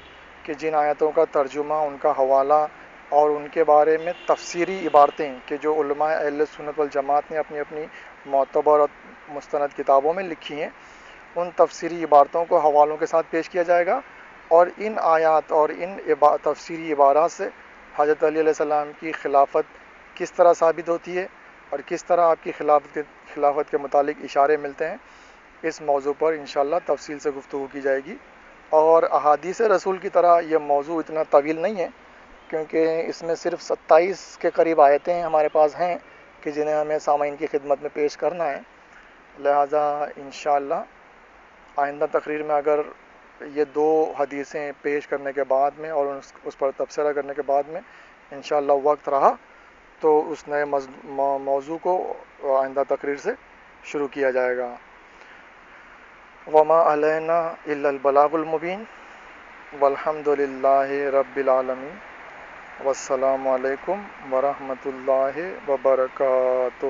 A: کہ جن آیتوں کا ترجمہ، ان کا حوالہ اور ان کے بارے میں تفسیری عبارتیں کہ جو علماء اہل سنت والجماعت نے اپنی اپنی معتبر اور مستند کتابوں میں لکھی ہیں، ان تفسیری عبارتوں کو حوالوں کے ساتھ پیش کیا جائے گا، اور ان آیات اور ان تفسیری عبارات سے حضرت علی علیہ السلام کی خلافت کس طرح ثابت ہوتی ہے اور کس طرح آپ کی خلافت کے متعلق اشارے ملتے ہیں، اس موضوع پر انشاءاللہ تفصیل سے گفتگو کی جائے گی۔ اور احادیث رسول کی طرح یہ موضوع اتنا طویل نہیں ہے، کیونکہ اس میں صرف 27 کے قریب آیتیں ہمارے پاس ہیں کہ جنہیں ہمیں سامعین کی خدمت میں پیش کرنا ہے، لہٰذا انشاءاللہ آئندہ تقریر میں اگر یہ 2 حدیثیں پیش کرنے کے بعد میں اور اس پر تبصرہ کرنے کے بعد میں انشاءاللہ وقت رہا تو اس نئے موضوع کو آئندہ تقریر سے شروع کیا جائے گا۔ وما علینا الا البلاغ المبین، والحمد للہ رب العالمین، والسلام علیکم ورحمۃ اللہ وبرکاتہ۔